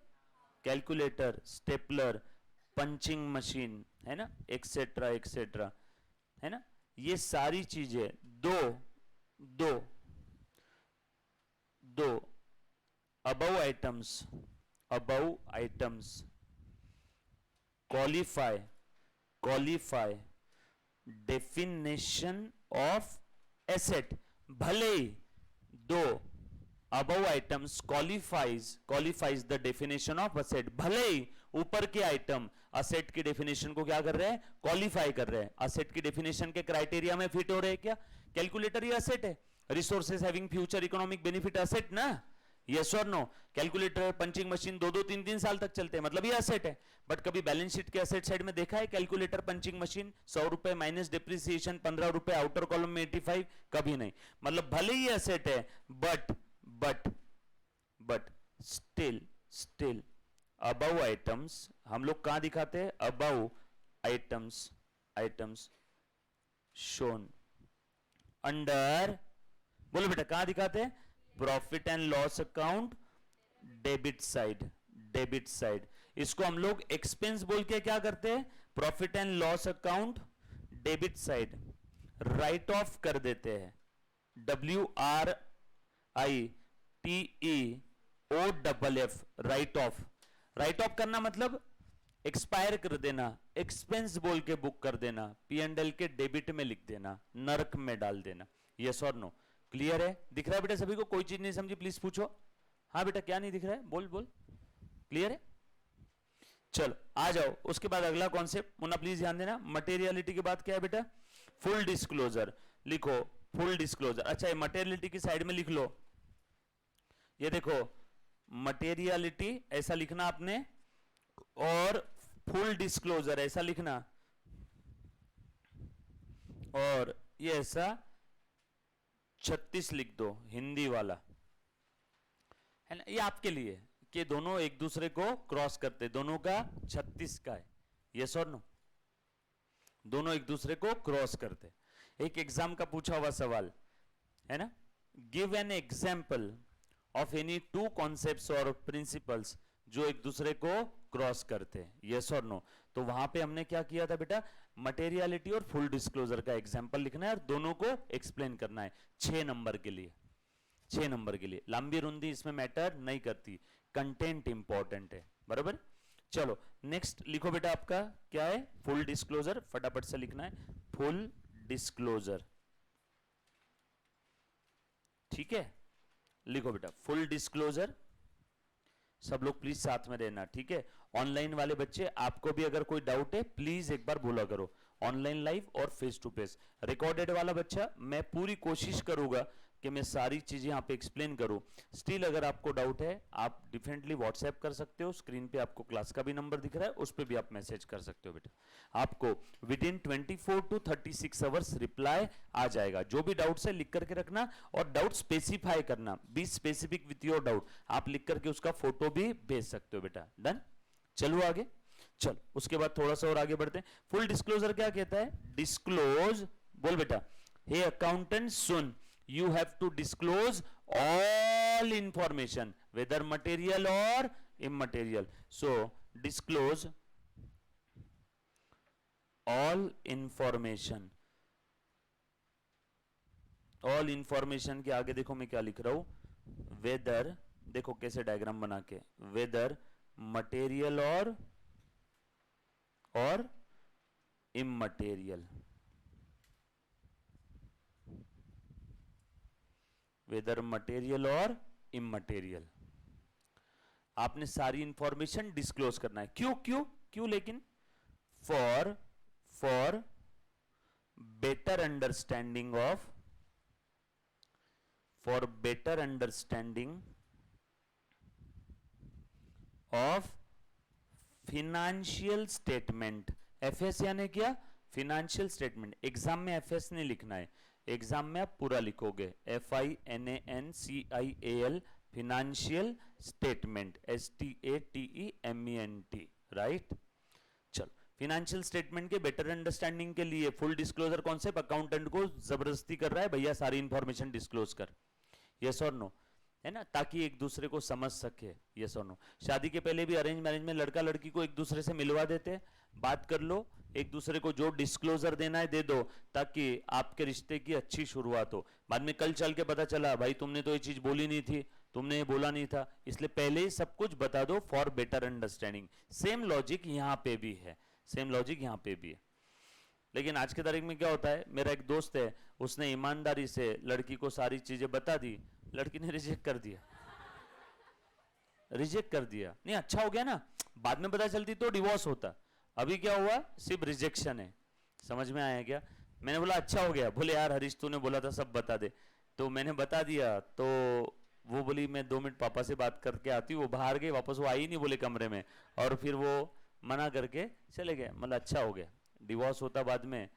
Calculator, stapler, punching machine, है ना, एक्सेट्रा एक्सेट्रा, है ना। ये सारी चीजें दो दो दो above items qualify definition of asset. भले ही 2 above items qualifies the definition of asset, भले ही ऊपर के आइटम असेट की डेफिनेशन को क्या कर रहे हैं, क्वालिफाई कर रहे हैं, असेट की डेफिनेशन के क्राइटेरिया में फिट हो रहे हैं क्या? कैलकुलेटर ही असेट है, resources having future economic benefit asset ना। यस और नो। कैलकुलेटर, पंचिंग मशीन 2-2 3-3 साल तक चलते हैं, मतलब ये असेट है। बट कभी बैलेंस शीट के असेट साइड में देखा है कैलकुलेटर, पंचिंग मशीन 100 रुपए माइनस डिप्रिसिएशन 15 रुपए, आउटर कॉलम में 85, कभी नहीं। मतलब भले ही असेट है बट स्टिल अबव आइटम्स, हम लोग कहां दिखाते हैं, अबव आइटम्स शोन अंडर, बोलो बेटा कहां दिखाते हैं, profit and loss account debit side. इसको हम लोग एक्सपेंस बोल के क्या करते हैं, profit and loss account debit side right of कर देते हैं, WRITEOFF, राइट ऑफ करना मतलब एक्सपायर कर देना, एक्सपेंस बोल के बुक कर देना, P&L के डेबिट में लिख देना, नरक में डाल देना। यस और नो, क्लियर है? दिख रहा है बेटा सभी को? कोई चीज नहीं समझी प्लीज पूछो। हाँ बेटा क्या नहीं दिख रहा है, बोल क्लियर है? चलो आ जाओ, उसके बाद अगला कॉन्सेप्ट, मुन्ना प्लीज ध्यान देना, मटेरियलिटी के बाद क्या है बेटा, फुल डिस्क्लोजर। लिखो फुल डिस्क्लोजर। अच्छा ये मटेरियलिटी की साइड में लिख लो, ये देखो मटेरियलिटी ऐसा लिखना आपने, और फुल डिस्क्लोजर ऐसा लिखना, और ये ऐसा 36 लिख दो, हिंदी वाला है ना, ये आपके लिए कि दोनों एक दूसरे को क्रॉस करते, दोनों का 36 का है। यस और नो? दोनों एक दूसरे को क्रॉस करते। एक एग्जाम का पूछा हुआ सवाल है ना, give an example of any two concepts और प्रिंसिपल्स जो एक दूसरे को क्रॉस करते हैं, यस और नो। तो वहां पे हमने क्या किया था बेटा, मटेरियलिटी और फुल डिस्क्लोजर का एग्जाम्पल लिखना है और दोनों को एक्सप्लेन करना है 6 नंबर के लिए। 6 नंबर के लिए लंबी रुंदी इसमें मैटर नहीं करती, कंटेंट इंपॉर्टेंट है, बराबर। चलो नेक्स्ट लिखो बेटा, आपका क्या है, फुल डिस्क्लोजर, फटाफट से लिखना है फुल डिस्क्लोजर, ठीक है। लिखो बेटा फुल डिस्क्लोजर, सब लोग प्लीज साथ में रहना, ठीक है। ऑनलाइन वाले बच्चे, आपको भी अगर कोई डाउट है प्लीज एक बार बोला करो, ऑनलाइन लाइव और फेस टू फेस। रिकॉर्डेड वाला बच्चा, मैं पूरी कोशिश करूंगा कि मैं सारी चीजें यहाँ पे एक्सप्लेन करूं। स्टिल अगर आपको डाउट है आप डिफरेंटली व्हाट्सएप कर सकते हो, स्क्रीन पे आपको क्लास का भी नंबर दिख रहा है, उस पर भी आप मैसेज कर सकते हो बेटा। आपको within 24 to 36 hours reply आ जाएगा। जो भी डाउट्स है लिख करके रखना और डाउट स्पेसिफाई करना, be specific with your doubt. आप लिख करके उसका फोटो भी भेज सकते हो बेटा, डन। चलो आगे, चल उसके बाद थोड़ा सा और आगे बढ़ते हैं। फुल डिस्क्लोजर क्या कहता है, डिस्क्लोज, बोल बेटा, हे अकाउंटेंट सुन, you have to disclose all information whether material or immaterial. So disclose all information, all information के आगे देखो मैं क्या लिख रहा हूं, whether, देखो कैसे डायग्राम बना के, whether material और immaterial, वेदर मटेरियल और इमटेरियल, आपने सारी इंफॉर्मेशन डिस्क्लोज करना है। क्यों क्यों क्यों, लेकिन for better understanding of, for better understanding of financial statement. FS यानी क्या, फिनेंशियल स्टेटमेंट। एग्जाम में एफएस नहीं लिखना है, एग्जाम में आप पूरा लिखोगे FINANCIAL, financial statement, STATEMENT, right. चलो फिनेंशियल स्टेटमेंट के बेटर अंडरस्टैंडिंग के लिए फुल डिस्क्लोजर कॉन्सेप्ट अकाउंटेंट को जबरदस्ती कर रहा है, भैया सारी इंफॉर्मेशन डिस्क्लोज कर, यस और नो, है ना, ताकि एक दूसरे को समझ सके, यस और नो। शादी के पहले भी अरेंज मैरिज में लड़का लड़की को एक दूसरे से मिलवा देते हैं, बात कर लो, एक दूसरे को जो डिस्क्लोजर देना है दे दो, ताकि आपके रिश्ते की अच्छी शुरुआत हो। बाद में कल चल के पता चला भाई तुमने तो ये चीज बोली नहीं थी, तुमने ये बोला नहीं था, इसलिए पहले ही सब कुछ बता दो for better understanding. Same logic यहाँ पे भी है, सेम लॉजिक यहाँ पे भी है। लेकिन आज के तारीख में क्या होता है, मेरा एक दोस्त है, उसने ईमानदारी से लड़की को सारी चीजें बता दी, लड़की ने रिजेक्ट कर दिया, रिजेक्ट कर दिया। नहीं अच्छा हो गया ना, बाद में पता चलती तो डिवोर्स होता, अभी क्या हुआ, सिर्फ रिजेक्शन है। समझ में आया क्या? मैंने बोला अच्छा हो गया, बोले यार हरीश तूने बोला था सब बता दे, तो मैंने बता दिया। तो वो बोली मैं 2 मिनट पापा से बात करके आती हूँ, वो बाहर गई, वापस वो आई नहीं बोले कमरे में, और फिर वो मना करके चले गए। मतलब अच्छा हो गया, डिवोर्स होता बाद में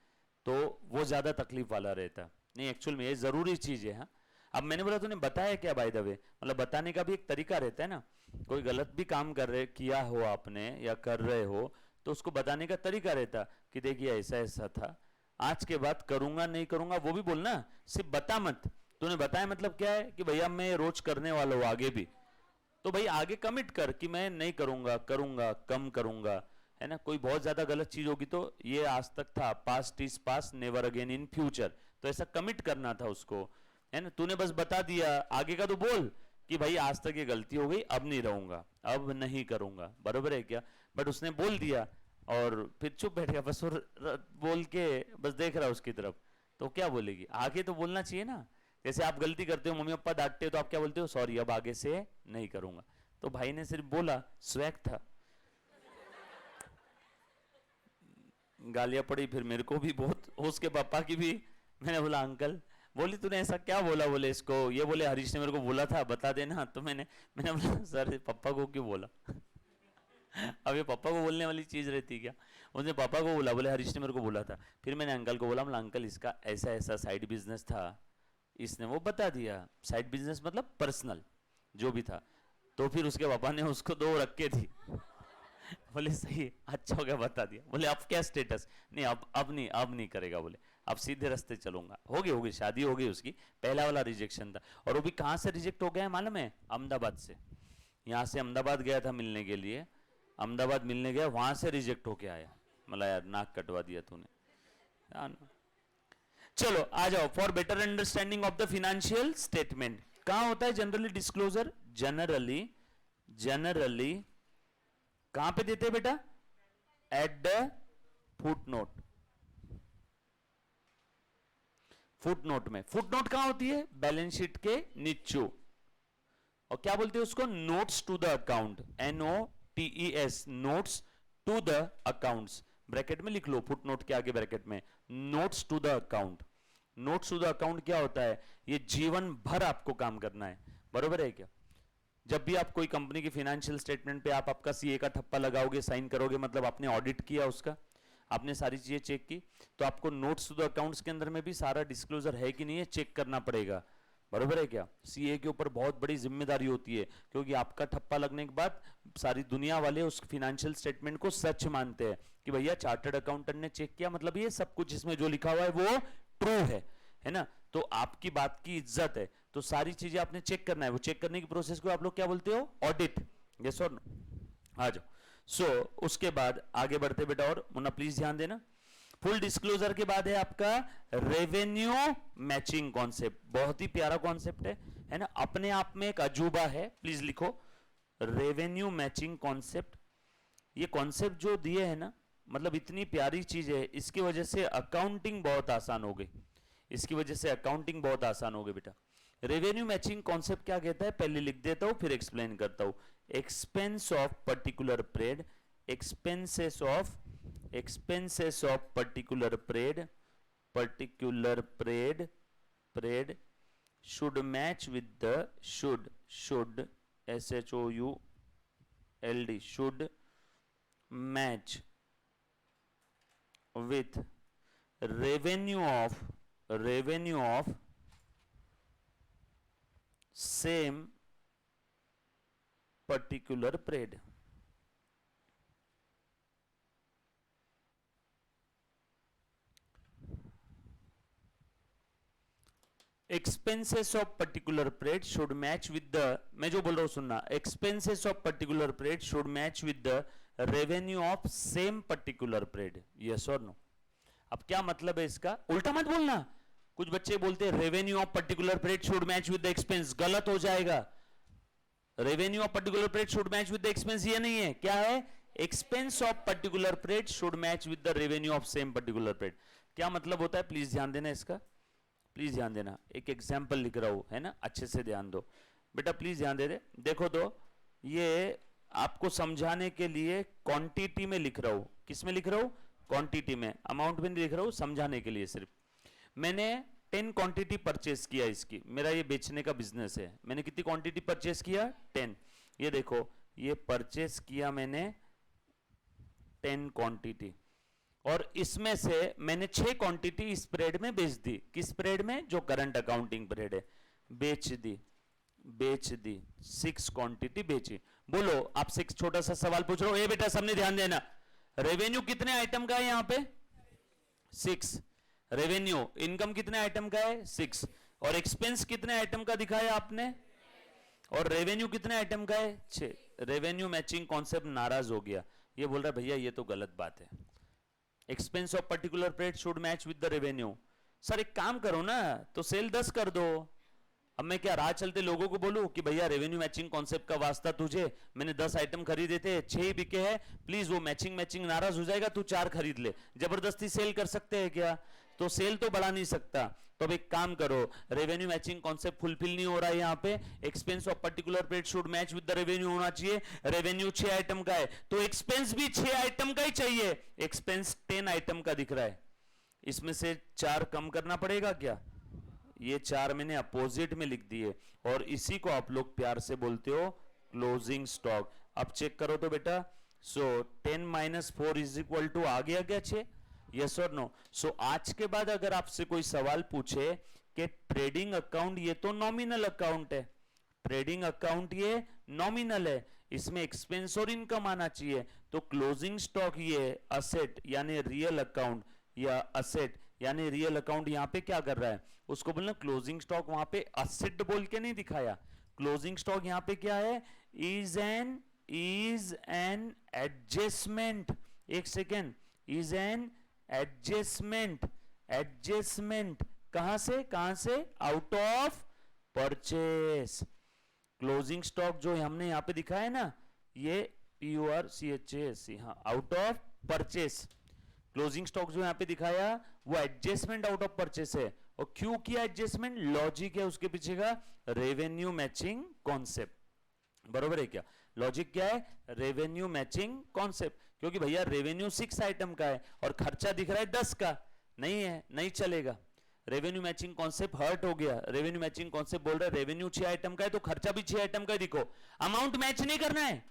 तो वो ज्यादा तकलीफ वाला रहता। नहीं एक्चुअल में ये जरूरी चीज है। हाँ अब मैंने बोला तूने बताया क्या बाय द वे, मतलब बताने का भी एक तरीका रहता है ना, कोई गलत भी काम कर रहे किया हो आपने या कर रहे हो तो उसको बताने का तरीका रहता कि देखिए ऐसा ऐसा था, आज के बाद करूंगा नहीं करूंगा वो भी बोलना, सिर्फ बता मत। तूने बताया मतलब क्या है कि भैया मैं रोज करने वाला हूं आगे भी, तो भाई आगे कमिट कर कि मैं नहीं करूंगा, करूंगा कम करूंगा, है ना। कोई बहुत ज्यादा गलत चीज होगी तो ये आज तक था, past is past never again in future, तो ऐसा कमिट करना था उसको, है ना। तूने बस बता दिया, आगे का तो बोल कि भाई आज तक ये गलती हो गई, अब नहीं रहूंगा, अब नहीं करूंगा, बरोबर है क्या। बट उसने बोल दिया और फिर चुप बैठ गया बस, और बोल के बस देख रहा उसकी तरफ, तो क्या बोलेगी, आगे तो बोलना चाहिए ना। जैसे आप गलती करते हो, मम्मी पापा डांटते हो तो आप क्या बोलते हो, सॉरी अब आगे से नहीं करूंगा। तो भाई ने सिर्फ बोला, स्वैग था, गालियां पड़ी फिर मेरे को भी बहुत, उसके पापा की भी। मैंने बोला अंकल, बोली तूने ऐसा क्या बोला, बोले इसको, ये बोले हरीश ने मेरे को बोला था बता देना, तो मैंने बोला सर पापा को क्यों बोला अब ये पापा को बोलने वाली चीज रहती क्या, उसने पापा को बोला, बोले हरीश ने मेरे को बोला था। फिर मैंने अंकल को बोला, अंकल इसका ऐसा ऐसा साइड बिजनेस था, इसने वो बता दिया, साइड बिजनेस मतलब पर्सनल जो भी था। तो फिर उसके पापा ने उसको 2 रख के थी बोले सही है, अच्छा हो गया बता दिया। बोले अब क्या स्टेटस? नहीं अब नहीं करेगा। बोले अब सीधे रास्ते चलूंगा। होगी शादी हो गई उसकी, पहला वाला रिजेक्शन था। और वो भी कहां से रिजेक्ट हो गया है मालूम है? अहमदाबाद से। यहाँ से अहमदाबाद गया था मिलने के लिए, अहमदाबाद मिलने गया, वहां से रिजेक्ट होके आया। मतलब यार नाक कटवा दिया तूने। चलो आ जाओ। For better understanding of the financial statement कहां होता है जनरली डिस्क्लोजर? जनरली कहां पे देते हैं बेटा? At the footnote. फुटनोट में, फुटनोट कहां होती है? बैलेंस शीट के नीचे। और क्या बोलते हैं उसको? Notes to the account, NOTES, notes to the accounts. Bracket में लिख लो, फुटनोट के आगे ब्रैकेट में notes to the account. Notes to the account क्या होता है? ये जीवन भर आपको काम करना है, बरोबर है क्या? जब भी आप कोई कंपनी की फाइनेंशियल स्टेटमेंट पे आप आपका सीए का ठप्पा लगाओगे, साइन करोगे, मतलब आपने ऑडिट किया उसका, आपने सारी चीजें चेक की, तो आपको नोट्स टू द अकाउंट्स के अंदर में भी सारा डिस्क्लोजर है कि नहीं है चेक करना पड़ेगा, बरोबर है क्या? सीए के ऊपर बहुत बड़ी जिम्मेदारी होती है, क्योंकि आपका ठप्पा लगने के बाद सारी दुनिया वाले उस फाइनेंशियल स्टेटमेंट को सच मानते हैं कि भैया चार्टर्ड अकाउंटेंट ने चेक किया, मतलब ये सब कुछ इसमें जो लिखा हुआ है वो ट्रू है ना? तो आपकी बात की इज्जत है, तो सारी चीजें आपने चेक करना है। वो चेक करने की प्रोसेस को आप लोग क्या बोलते हो? ऑडिट। यस और नो? आ जाओ। सो उसके बाद आगे बढ़ते बेटा, और मुन्ना प्लीज ध्यान देना। फुल डिस्क्लोजर के बाद है आपका रेवेन्यू मैचिंग कॉन्सेप्ट। बहुत ही प्यारा कॉन्सेप्ट है ना? अपने आप में एक अजूबा है। प्लीज लिखो रेवेन्यू मैचिंग कॉन्सेप्ट। ये कॉन्सेप्ट जो दिए है ना, मतलब इतनी प्यारी चीज है, इसकी वजह से अकाउंटिंग बहुत आसान हो गई। इसकी वजह से अकाउंटिंग बहुत आसान हो गई बेटा। रेवेन्यू मैचिंग कॉन्सेप्ट क्या कहता है? पहले लिख देता हूं फिर एक्सप्लेन करता हूं। Expense of particular period, expenses of particular period should match with the should SHOULD should match with revenue of same particular period. Expenses of particular period should match with the, मैं जो बोल रहा हूं सुनना, expenses of particular period should match with the revenue of same particular period. Yes और no? अब क्या मतलब है इसका? उल्टा मत बोलना। कुछ बच्चे बोलते हैं revenue of particular period should match with the expense, गलत हो जाएगा। Revenue of particular period should match with the expense ये नहीं है। क्या है? Expense of particular period should match with the revenue of same particular period. क्या मतलब होता है? प्लीज ध्यान देना इसका, प्लीज ध्यान देना। एक एग्जाम्पल लिख रहा हूं, है ना? अच्छे से ध्यान दो बेटा, प्लीज ध्यान दे। देखो तो ये आपको समझाने के लिए क्वांटिटी में लिख रहा हूं। किस में लिख रहा हूं? क्वांटिटी में, अमाउंट में नहीं लिख रहा हूं, समझाने के लिए सिर्फ। मैंने 10 क्वांटिटी परचेस किया इसकी, मेरा ये बेचने का बिजनेस है। मैंने कितनी क्वांटिटी परचेस किया? 10। ये देखो, ये परचेस किया मैंने 10 क्वांटिटी, और इसमें से मैंने 6 क्वांटिटी इस पीरियड में बेच दी। किस पीरियड में? जो करंट अकाउंटिंग पीरियड है। बेच दी 6 क्वांटिटी बेची। बोलो, आपसे एक छोटा सा सवाल पूछ रहा हूं, ए बेटा सबने ध्यान देना। रेवेन्यू कितने आइटम का है यहां पे? 6। रेवेन्यू, इनकम कितने आइटम का है? 6। और एक्सपेंस कितने आइटम का दिखाया आपने? और रेवेन्यू कितने आइटम का है? 6। रेवेन्यू मैचिंग कॉन्सेप्ट नाराज हो गया, ये बोल रहा है भैया ये तो गलत बात है। Expense of particular period should match with the revenue. Sir एक काम करो ना, तो सेल 10 कर दो। अब मैं क्या राह चलते लोगों को बोलूं कि भैया रेवेन्यू मैचिंग कॉन्सेप्ट का वास्ता तुझे, मैंने 10 आइटम खरीदे थे, 6 ही बिके हैं, प्लीज वो मैचिंग नाराज हो जाएगा, तू 4 खरीद ले। जबरदस्ती सेल कर सकते हैं क्या? तो सेल तो बढ़ा नहीं सकता। तो अब एक काम करो, रेवेन्यू मैचिंग कॉन्सेप्ट फुलफिल नहीं हो रहा है यहाँ पे। Expense of particular period should match with the revenue होना चाहिए। रेवेन्यू 6 आइटम का है, तो एक्सपेंस भी 6 आइटम का ही चाहिए। एक्सपेंस 10 आइटम का दिख रहा है, इसमें से 4 कम करना पड़ेगा क्या? ये 4 मैंने अपोजिट में लिख दिए, और इसी को आप लोग प्यार से बोलते हो क्लोजिंग स्टॉक। अब चेक करो तो बेटा, सो 10 - 4 इज इक्वल टू आ गया क्या 6? यस और नो? सो आज के बाद अगर आपसे कोई सवाल पूछे कि ट्रेडिंग अकाउंट ये तो नॉमिनल अकाउंट है, ट्रेडिंग अकाउंट ये नॉमिनल है, इसमें एक्सपेंस और इनकम आना चाहिए। तो क्लोजिंग स्टॉक ये असेट यानी रियल अकाउंट, या असेट यानी रियल अकाउंट यहां पे क्या कर रहा है, उसको बोलना क्लोजिंग स्टॉक। वहां पे असेट बोल के नहीं दिखाया, क्लोजिंग स्टॉक यहां पे क्या है, इज एन एडजस्टमेंट। एक second, is an adjustment. Adjustment कहां से, out of purchase. Closing stock जो हमने यहां पे दिखाया है ना, ये PURCHAS, हाँ, out of purchase. Closing stock जो यहां पे दिखाया वो एडजस्टमेंट आउट ऑफ परचेस है। और क्यों किया एडजस्टमेंट, लॉजिक है उसके पीछे का, रेवेन्यू मैचिंग कॉन्सेप्ट। बरोबर है क्या, लॉजिक क्या है, रेवेन्यू मैचिंग कॉन्सेप्ट। क्योंकि भैया रेवेन्यू 6 आइटम का है और खर्चा दिख रहा है 10 का, नहीं है, नहीं चलेगा। रेवेन्यू मैचिंग कॉन्सेप्ट हर्ट हो गया। रेवेन्यू मैचिंग कॉन्सेप्ट बोल रहा है रेवेन्यू 6 आइटम का है तो खर्चा भी 6 आइटम का है। दिखो अमाउंट मैच नहीं करना है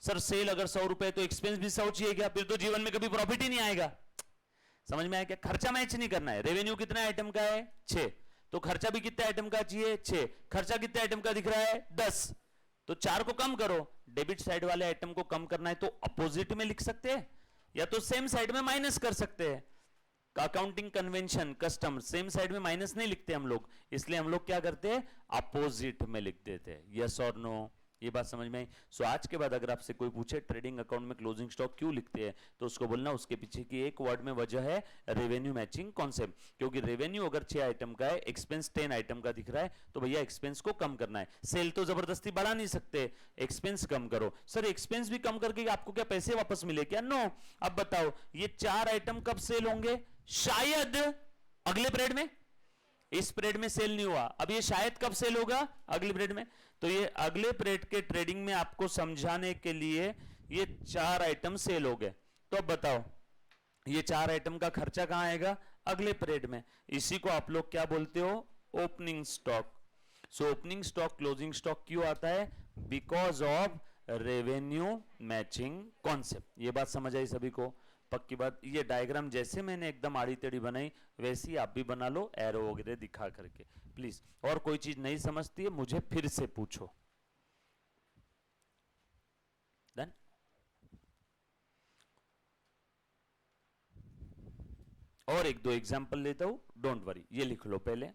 सर, सेल अगर 100 रुपए तो एक्सपेंस भी 100 चाहिए क्या, फिर तो जीवन में कभी प्रॉफिट ही नहीं आएगा। समझ में आया क्या, खर्चा मैच नहीं करना है। रेवेन्यू कितना आइटम का है 6, तो खर्चा भी कितने आइटम का चाहिए 6, खर्चा कितने आइटम का दिख रहा है 10, तो 4 को कम करो। डेबिट साइड वाले आइटम को कम करना है तो अपोजिट में लिख सकते हैं या तो सेम साइड में माइनस कर सकते हैं। Accounting convention custom, same side में माइनस नहीं लिखते हम लोग, इसलिए हम लोग क्या करते हैं अपोजिट में लिख देते हैं। यस और नो, ये बात समझ में आई। सो आज के बाद अगर आपसे कोई पूछे ट्रेडिंग अकाउंट में क्लोजिंग स्टॉक क्यों लिखते हैं, तो उसको बोलना उसके पीछे की एक वर्ड में वजह है रेवेन्यू मैचिंग कॉन्सेप्ट। क्योंकि रेवेन्यू अगर 6 आइटम का है, एक्सपेंस 10 आइटम का दिख रहा है, तो भैया एक्सपेंस को कम करना है। सेल तो जबरदस्ती बढ़ा नहीं सकते, एक्सपेंस कम करो। सर एक्सपेंस भी कम करके आपको क्या पैसे वापस मिले क्या, नो। अब बताओ ये 4 आइटम कब सेल होंगे, शायद अगले पीरियड में, इस पीरियड में सेल नहीं हुआ, अब ये शायद कब सेल होगा, अगले पीरियड में। तो ये अगले पीरियड के ट्रेडिंग में आपको समझाने के लिए ये 4 आइटम सेल हो गए। तो अब बताओ ये 4 आइटम का खर्चा कहां आएगा, अगले पीरियड में। इसी को आप लोग क्या बोलते हो, opening stock. So opening stock closing stock क्यों आता है, because of revenue matching concept. ये बात समझ आई सभी को, पक्की बात। ये डायग्राम जैसे मैंने एकदम आड़ी टेढ़ी बनाई वैसे ही आप भी बना लो, एरो वगैरह दिखा करके प्लीज। और कोई चीज नहीं समझती है मुझे फिर से पूछो। डन। और 1-2 एग्जांपल लेता हूं, डोंट वरी, ये लिख लो पहले।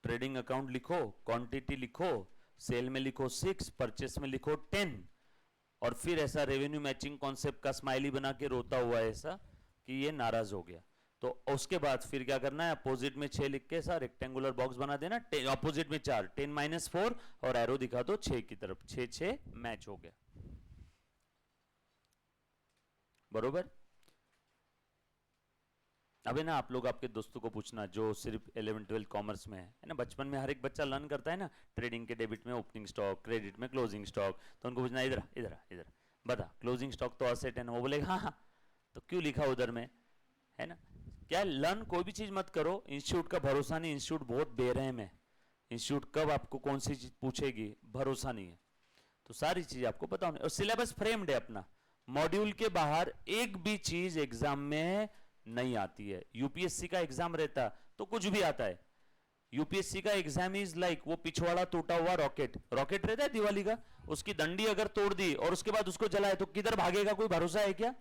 ट्रेडिंग अकाउंट लिखो, क्वांटिटी लिखो, सेल में लिखो 6, परचेस में लिखो 10, और फिर ऐसा रेवेन्यू मैचिंग कॉन्सेप्ट का स्माइली बना के रोता हुआ ऐसा कि ये नाराज हो गया। तो उसके बाद फिर क्या करना है, अपोजिट में 6 लिख के ऐसा रेक्टेंगुलर बॉक्स बना देना, अपोजिट में 4, 10 - 4 और एरो दिखा दो 6 की तरफ, 6 मैच हो गया। बरोबर। अबे ना आप लोग आपके दोस्तों को पूछना जो सिर्फ 11-12 कॉमर्स में है ना, बचपन में हर एक बच्चा लर्न करता है ना ट्रेडिंग के, डेबिट में ओपनिंग स्टॉक, क्रेडिट में क्लोजिंग स्टॉक, तो उनको पूछना इधर इधर इधर बता क्लोजिंग स्टॉक तो असेट है ना, वो बोलेगा हाँ हाँ, तो क्यों लिखा उधर में, है ना। क्या लर्न कोई भी चीज मत करो, इंस्टीट्यूट का भरोसा नहीं, इंस्टीट्यूट बहुत बेरहम है, इंस्टीट्यूट कब आपको कौन सी चीज पूछेगी भरोसा नहीं है। तो सारी चीज आपको पता होनी, और सिलेबस फ्रेम्ड है अपना, मॉड्यूल के बाहर एक भी चीज एग्जाम में नहीं आती है। यूपीएससी का एग्जाम रहता तो कुछ भी आता है। यूपीएससी का एग्जाम इज लाइक वो पिछवाड़ा टूटा हुआ रॉकेट, रॉकेट रहता है दिवाली का, उसकी डंडी अगर तोड़ दी और उसके बाद उसको जलाए तो किधर भागेगा, कोई भरोसा है क्या,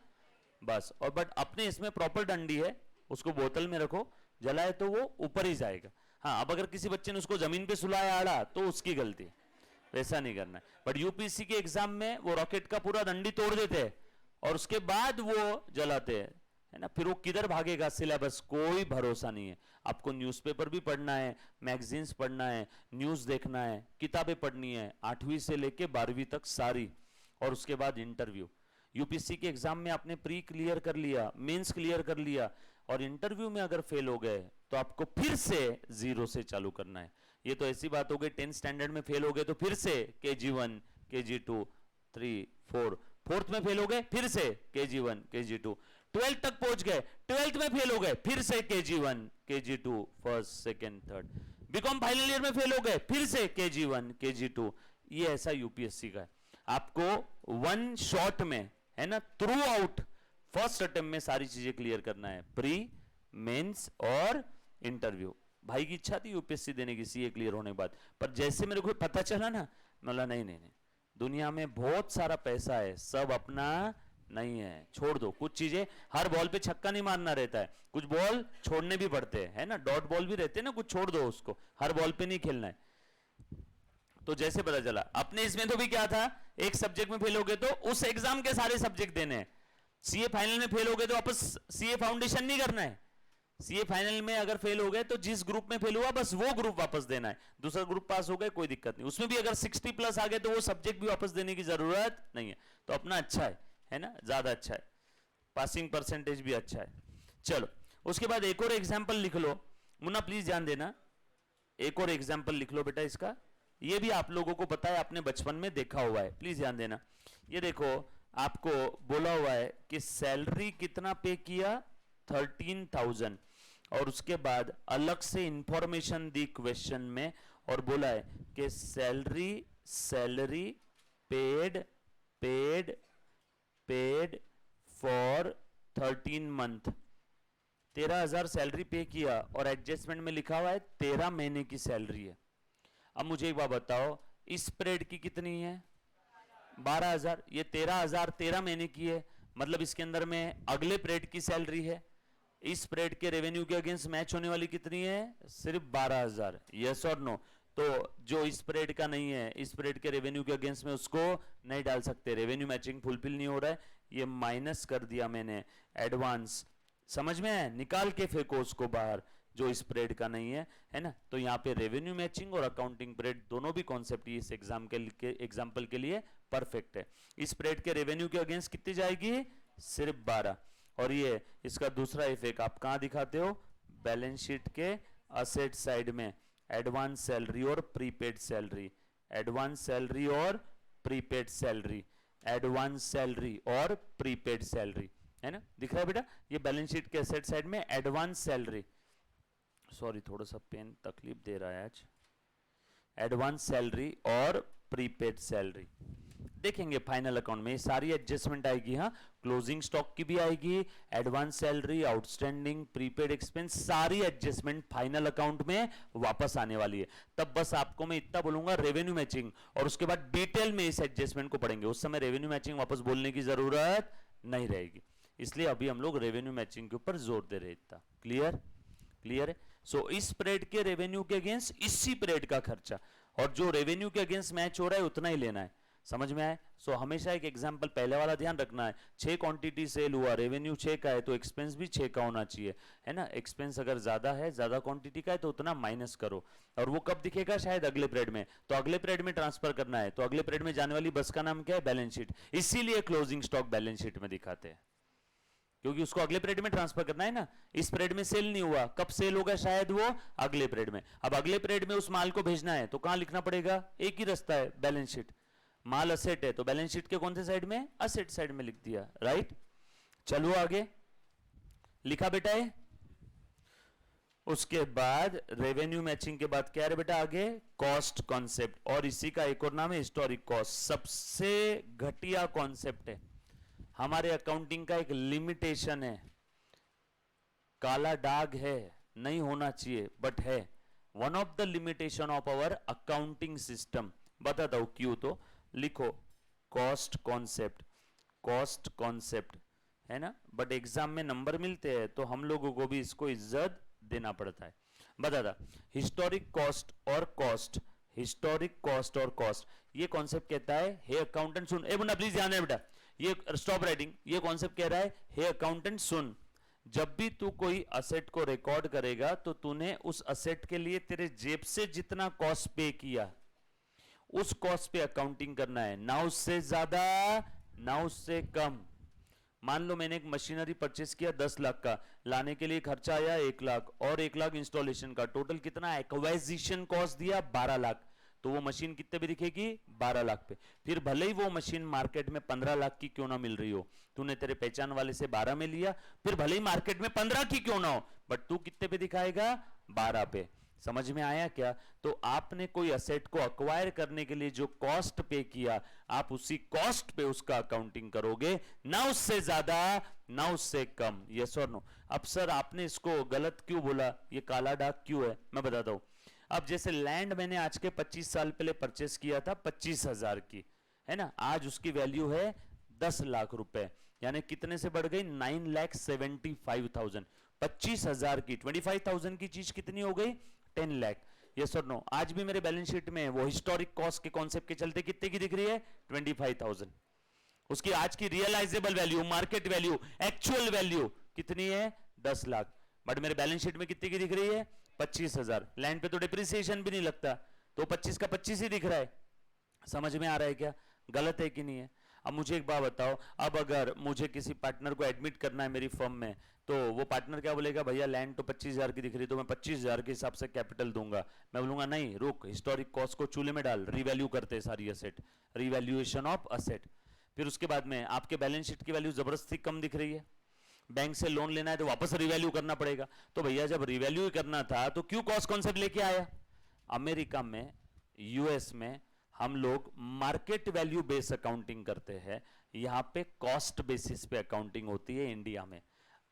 बस। और बट अपने इसमें प्रॉपर डंडी है, उसको बोतल में रखो, जलाए तो वो ऊपर ही जाएगा। हाँ, अब अगर किसी बच्चे ने उसको जमीन पे सुलाया आड़ा तो उसकी गलती, वैसा नहीं करना है। बट यूपीएससी के एग्जाम में वो रॉकेट का पूरा डंडी तोड़ देते हैं और उसके बाद वो जलाते हैं, है ना, फिर वो किधर भागेगा, सिलेबस कोई भरोसा नहीं है। आपको न्यूज़पेपर भी पढ़ना है, मैगजीन्स पढ़ना है, न्यूज़ देखना है, किताबें पढ़नी है 8वीं से लेके 12वीं तक सारी, और उसके बाद इंटरव्यू। यूपीएससी के एग्जाम में आपने प्री क्लियर कर लिया, मेंस क्लियर कर लिया, और इंटरव्यू में अगर फेल हो गए तो आपको फिर से 0 से चालू करना है। ये तो ऐसी बात हो गई 10th स्टैंडर्ड में फेल हो गए तो फिर से KG1 KG2 3 4, 4th में फेल हो गए फिर से KG1 KG2, 12th तक पहुंच गए, 12th में फेल हो गए फिर से KG1 KG2 first second third, BCom final year में फेल हो गए फिर से KG1 KG2। ये ऐसा यूपीएससी का है, आपको वन शॉट में, है ना, थ्रू आउट फर्स्ट अटेम्प्ट में सारी चीजें क्लियर करना है, प्री मेंस और इंटरव्यू। भाई की इच्छा थी यूपीएससी देने की सीए क्लियर होने के बाद, पर जैसे मेरे को पता चला ना, बोला नहीं नहीं नहीं, दुनिया में बहुत सारा पैसा है, सब अपना नहीं है, छोड़ दो। कुछ चीजें, हर बॉल पे छक्का नहीं मारना रहता है, कुछ बॉल छोड़ने भी पड़ते हैं, है ना, डॉट बॉल भी रहते हैं ना, कुछ छोड़ दो उसको, हर बॉल पे नहीं खेलना है। तो जैसे पता चला अपने इसमें तो भी क्या था, एक सब्जेक्ट में फेल हो गए तो उस एग्जाम के सारे सब्जेक्ट देने हैं। सीए फाइनल में फेल हो गए तो वापस सीए फाउंडेशन नहीं करना है। सीए फाइनल में अगर फेल हो गए तो जिस ग्रुप में फेल हुआ बस वो ग्रुप वापस देना है, दूसरा ग्रुप पास हो गए कोई दिक्कत नहीं, उसमें भी अगर 60 प्लस आ गए तो वो सब्जेक्ट भी वापस देने की जरूरत नहीं है। तो अपना अच्छा है ना, ज्यादा अच्छा है, पासिंग परसेंटेज भी अच्छा है। चलो उसके बाद एक और एग्जाम्पल लिख लो, मुन्ना प्लीज ध्यान देना, एक और एग्जाम्पल लिख लो बेटा इसका, ये भी आप लोगों को पता है, आपने बचपन में देखा हुआ है, प्लीज ध्यान देना। ये देखो आपको बोला हुआ है कि सैलरी कितना पे किया, 13,000, और उसके बाद अलग से इंफॉर्मेशन दी क्वेश्चन में, और बोला है कि salary salary paid paid paid for 13 month, 13,000 salary पे किया और एडजस्टमेंट में लिखा हुआ है 13 महीने की सैलरी है। अब मुझे एक बात बताओ, इस परेड की कितनी है, 12,000, ये 13,000 13 महीने की है, मतलब इसके अंदर में अगले परेड की सैलरी है, इस परेड के रेवेन्यू के अगेंस्ट मैच होने वाली कितनी है, सिर्फ 12,000, यस और नो। तो जो इस परेड का नहीं है, इस परेड के रेवेन्यू के अगेंस्ट में उसको नहीं डाल सकते, रेवेन्यू मैचिंग फुलफिल नहीं हो रहा है, ये माइनस कर दिया मैंने एडवांस, समझ में है, निकाल के फेंको उसको बाहर जो इस परेड का नहीं है ना। तो यहाँ पे रेवेन्यू मैचिंग और अकाउंटिंग परेड दोनों भी कॉन्सेप्ट इस एग्जाम्पल के लिए परफेक्ट है। इस परेड के रेवेन्यू के अगेंस्ट कितनी जाएगी, सिर्फ 12, और ये इसका दूसरा इफेक्ट आप कहां दिखाते हो, बैलेंस शीट के असेट साइड में, एडवांस सैलरी और प्रीपेड सैलरी, एडवांस सैलरी और प्रीपेड सैलरी, एडवांस सैलरी और प्रीपेड सैलरी, है ना, दिख रहा है बेटा, ये बैलेंस शीट के असेट साइड में एडवांस सैलरी, सॉरी थोड़ा सा पेन तकलीफ दे रहा है आज, एडवांस सैलरी और प्रीपेड सैलरी देखेंगे फाइनल अकाउंट में, सारी एडजस्टमेंट आएगी, हाँ, क्लोजिंग स्टॉक की भी आएगी, advance salary, outstanding, prepaid expense, सारी एडजस्टमेंट फाइनल अकाउंट में वापस आने वाली है। तब बस आपको मैं इतना बोलूंगा, रेवेन्यू मैचिंग, और उसके बाद डिटेल में इस एडजस्टमेंट को पढ़ेंगे, उस समय रेवेन्यू मैचिंग वापस बोलने की जरूरत नहीं रहेगी, इसलिए अभी हम लोग रेवेन्यू मैचिंग के ऊपर जोर दे रहे थे। क्लियर, क्लियर है। सो इस परेड के रेवेन्यू के अगेंस्ट इसी परेड का खर्चा, और जो रेवेन्यू के अगेंस्ट मैच हो रहा है उतना ही लेना है, समझ में आए। सो हमेशा एक एग्जांपल पहले वाला ध्यान रखना है, 6 क्वांटिटी सेल हुआ, रेवेन्यू 6 का है तो एक्सपेंस भी 6 का होना चाहिए, है ना, एक्सपेंस अगर ज्यादा है, ज्यादा क्वांटिटी का है तो उतना माइनस करो, और वो कब दिखेगा, शायद अगले पीरियड में, तो अगले पीरियड में ट्रांसफर करना है, तो अगले पीरियड में जाने वाली बस का नाम क्या है, बैलेंस शीट, इसीलिए क्लोजिंग स्टॉक बैलेंस शीट में दिखाते हैं, क्योंकि उसको अगले पीरियड में ट्रांसफर करना है ना। इस पीरियड में सेल नहीं हुआ, कब सेल होगा, शायद वो अगले पीरियड में। अब अगले पीरियड में उस माल को भेजना है तो कहां लिखना पड़ेगा, एक ही रास्ता है, बैलेंस शीट, माल असेट है तो बैलेंस शीट के कौन से साइड में, असेट साइड में लिख दिया, राइट। चलो आगे लिखा बेटा है। उसके बाद रेवेन्यू मैचिंग के बाद क्या है बेटा, आगे कॉस्ट कॉन्सेप्ट, और इसी का एक और नाम है हिस्टोरिक कॉस्ट, सबसे घटिया कॉन्सेप्ट है हमारे अकाउंटिंग का, एक लिमिटेशन है, काला दाग है, नहीं होना चाहिए बट है, one of the limitation of our accounting system. बताता हूं क्यों, तो लिखो कॉस्ट कॉन्सेप्ट, कॉस्ट कॉन्सेप्ट, है ना, बट एग्जाम में नंबर मिलते हैं तो हम लोगों को भी इसको इज्जत देना पड़ता है। बताता, हिस्टोरिक कॉस्ट और कॉस्ट, हिस्टोरिक कॉस्ट और कॉस्ट, ये कॉन्सेप्ट कहता है, हे अकाउंटेंट सुन, ए मुन्ना प्लीज ध्यान दे बेटा, ये स्टॉप राइटिंग, ये कॉन्सेप्ट कह रहा है, हे अकाउंटेंट सुन, जब भी तू कोई असेट को रिकॉर्ड करेगा तो तूने उस असेट के लिए तेरे जेब से जितना कॉस्ट पे किया उस कॉस्ट पे अकाउंटिंग करना है, ना उससे ज्यादा ना उससे कम। मान लो मैंने एक मशीनरी परचेस किया 10 लाख का, लाने के लिए खर्चा आया 1 लाख और 1 लाख इंस्टॉलेशन का, टोटल कितना एक्वाजिशन कॉस्ट दिया 12 लाख, तो वो मशीन कितने पे दिखेगी 12 लाख पे। फिर भले ही वो मशीन मार्केट में 15 लाख की क्यों ना मिल रही हो, तूने तेरे पहचान वाले से 12 में लिया, फिर भले ही मार्केट में 15 की क्यों ना हो, बट तू कितने पे दिखाएगा 12 पे। समझ में आया क्या? तो आपने कोई असेट को अक्वायर करने के लिए जो कॉस्ट पे किया, आप उसी कॉस्ट पे उसका अकाउंटिंग करोगे, ना उससे ज्यादा ना उससे कम। यस और नो? अब सर आपने इसको गलत क्यों बोला, ये काला दाग क्यों है, मैं बताता हूं। अब जैसे लैंड मैंने आज के 25 साल पहले परचेस किया था 25,000 की, है ना, आज उसकी वैल्यू है 10 लाख रुपए, यानी कितने से बढ़ गई, 9,75,000। 25,000 की 25,000 की चीज कितनी हो गई, 10 लाख। यस और नो? आज भी मेरे बैलेंस शीट में वो हिस्टोरिक कॉस्ट के कॉन्सेप्ट के चलते कितने की दिख रही है, 25,000। उसकी आज की realisable value, market value, actual value कितनी है, 10 लाख। बट मेरे बैलेंस शीट में कितने की दिख रही है, 25,000। लैंड पे तो डिप्रिसिएशन भी नहीं लगता, तो 25 का 25 ही दिख रहा है। समझ में आ रहा है क्या, गलत है कि नहीं है? अब मुझे एक बात बताओ, अब अगर मुझे किसी पार्टनर को एडमिट करना है मेरी फर्म में, तो वो पार्टनर क्या बोलेगा, भैया लैंड तो 25,000 की दिख रही, तो मैं 25,000 के हिसाब से कैपिटल दूंगा। मैं बोलूंगा नहीं रुक, हिस्टोरिक कॉस्ट को चूल्हे में डाल, रिवैल्यू करते सारी असेट, रिवैल्यूएशन ऑफ असेट। फिर उसके बाद में आपके बैलेंस शीट की वैल्यू जबरदस्ती कम दिख रही है, बैंक से लोन लेना है तो वापस रिवैल्यू करना पड़ेगा। तो भैया जब रिवैल्यू ही करना था तो क्यों कॉस्ट कॉन्सेप्ट लेके आया? अमेरिका में, यूएस में हम लोग मार्केट वैल्यू बेस अकाउंटिंग करते हैं, यहां पे कॉस्ट बेसिस पे अकाउंटिंग होती है। इंडिया में,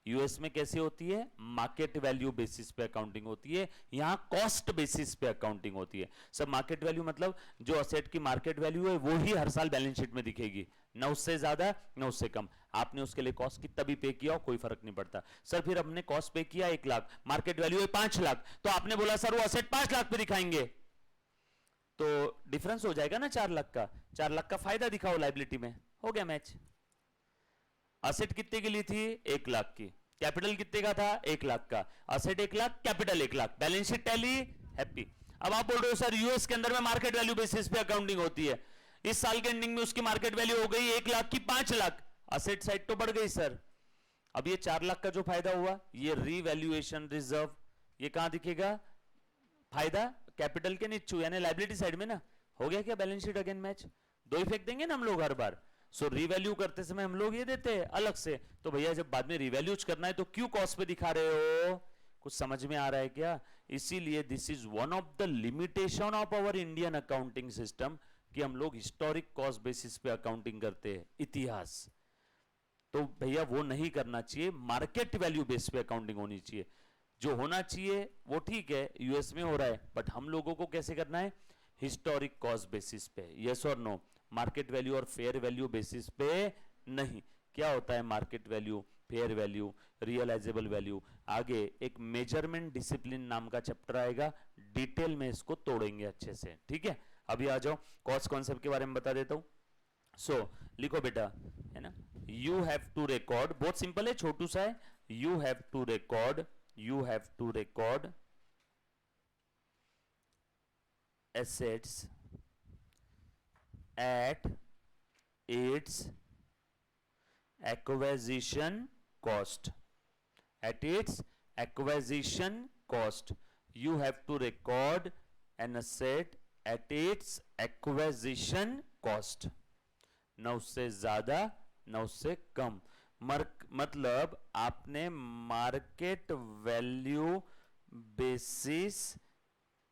यूएस में कैसे होती है, मार्केट वैल्यू बेसिस पे अकाउंटिंग होती है, यहां कॉस्ट बेसिस पे अकाउंटिंग होती है। सब मार्केट वैल्यू मतलब जो असेट की मार्केट वैल्यू है वो ही हर साल बैलेंस शीट में दिखेगी, ना उससे ज्यादा ना उससे कम। आपने उसके लिए कॉस्ट कितना भी पे किया हो कोई फर्क नहीं पड़ता। सर फिर हमने कॉस्ट पे किया 1 लाख, मार्केट वैल्यू है 5 लाख, तो आपने बोला सर वो असेट 5 लाख पे दिखाएंगे, तो डिफरेंस हो जाएगा ना 4 लाख का। 4 लाख का फायदा दिखाओ लायबिलिटी में, हो गया मैच। असेट कितने की ली थी, 1 लाख की, कैपिटल कितने का था, 1 लाख का, asset 1 lakh, capital 1 lakh, balance sheet tally, happy. अब आप बोल रहे हो सर यूएस के अंदर में मार्केट वैल्यू बेसिस पे अकाउंटिंग होती है, इस साल के एंडिंग में उसकी मार्केट वैल्यू हो गई 1 लाख की 5 लाख, असेट साइड तो बढ़ गई सर। अब ये 4 लाख का जो फायदा हुआ, ये रीवैल्यूएशन रिजर्व, ये कहां दिखेगा, फायदा कैपिटल के नीचे यानी लायबिलिटी साइड में ना। हो गया क्या बैलेंस शीट अगेन मैच? दो इफेक्ट देंगे ना हम लोग हर बार। सो रिवैल्यू करते समय हम लोग ये देते हैं अलग से, तो भैया जब बाद में रिवैल्यूज करना है तो क्यों कॉस्ट पे दिखा रहे हो? कुछ समझ में आ रहा है क्या? इसीलिए this is one of the limitation of our Indian accounting system कि हम लोग हिस्टोरिक कॉस्ट बेसिस पे अकाउंटिंग करते हैं, इतिहास। तो भैया वो नहीं करना चाहिए, मार्केट वैल्यू बेस पे अकाउंटिंग होनी चाहिए। जो होना चाहिए वो ठीक है, यूएस में हो रहा है, बट हम लोगों को कैसे करना है, हिस्टोरिक कॉस्ट बेसिस पे। यस और नो? मार्केट वैल्यू और फेयर वैल्यू बेसिस पे नहीं। क्या होता है market value, fair value, realisable value? आगे एक मेजरमेंट डिसिप्लिन नाम का चैप्टर आएगा, डिटेल में इसको तोड़ेंगे अच्छे से, ठीक है? अभी आ जाओ कॉस्ट कॉन्सेप्ट के बारे में बता देता हूं। सो लिखो बेटा, है ना, यू हैव टू रिकॉर्ड, बहुत सिंपल है, छोटू सा है, you have to record, you have to record assets at its acquisition cost, at its acquisition cost. You have to record an asset at its acquisition cost, ना उससे ज्यादा ना उससे कम। मतलब आपने मार्केट वैल्यू बेसिस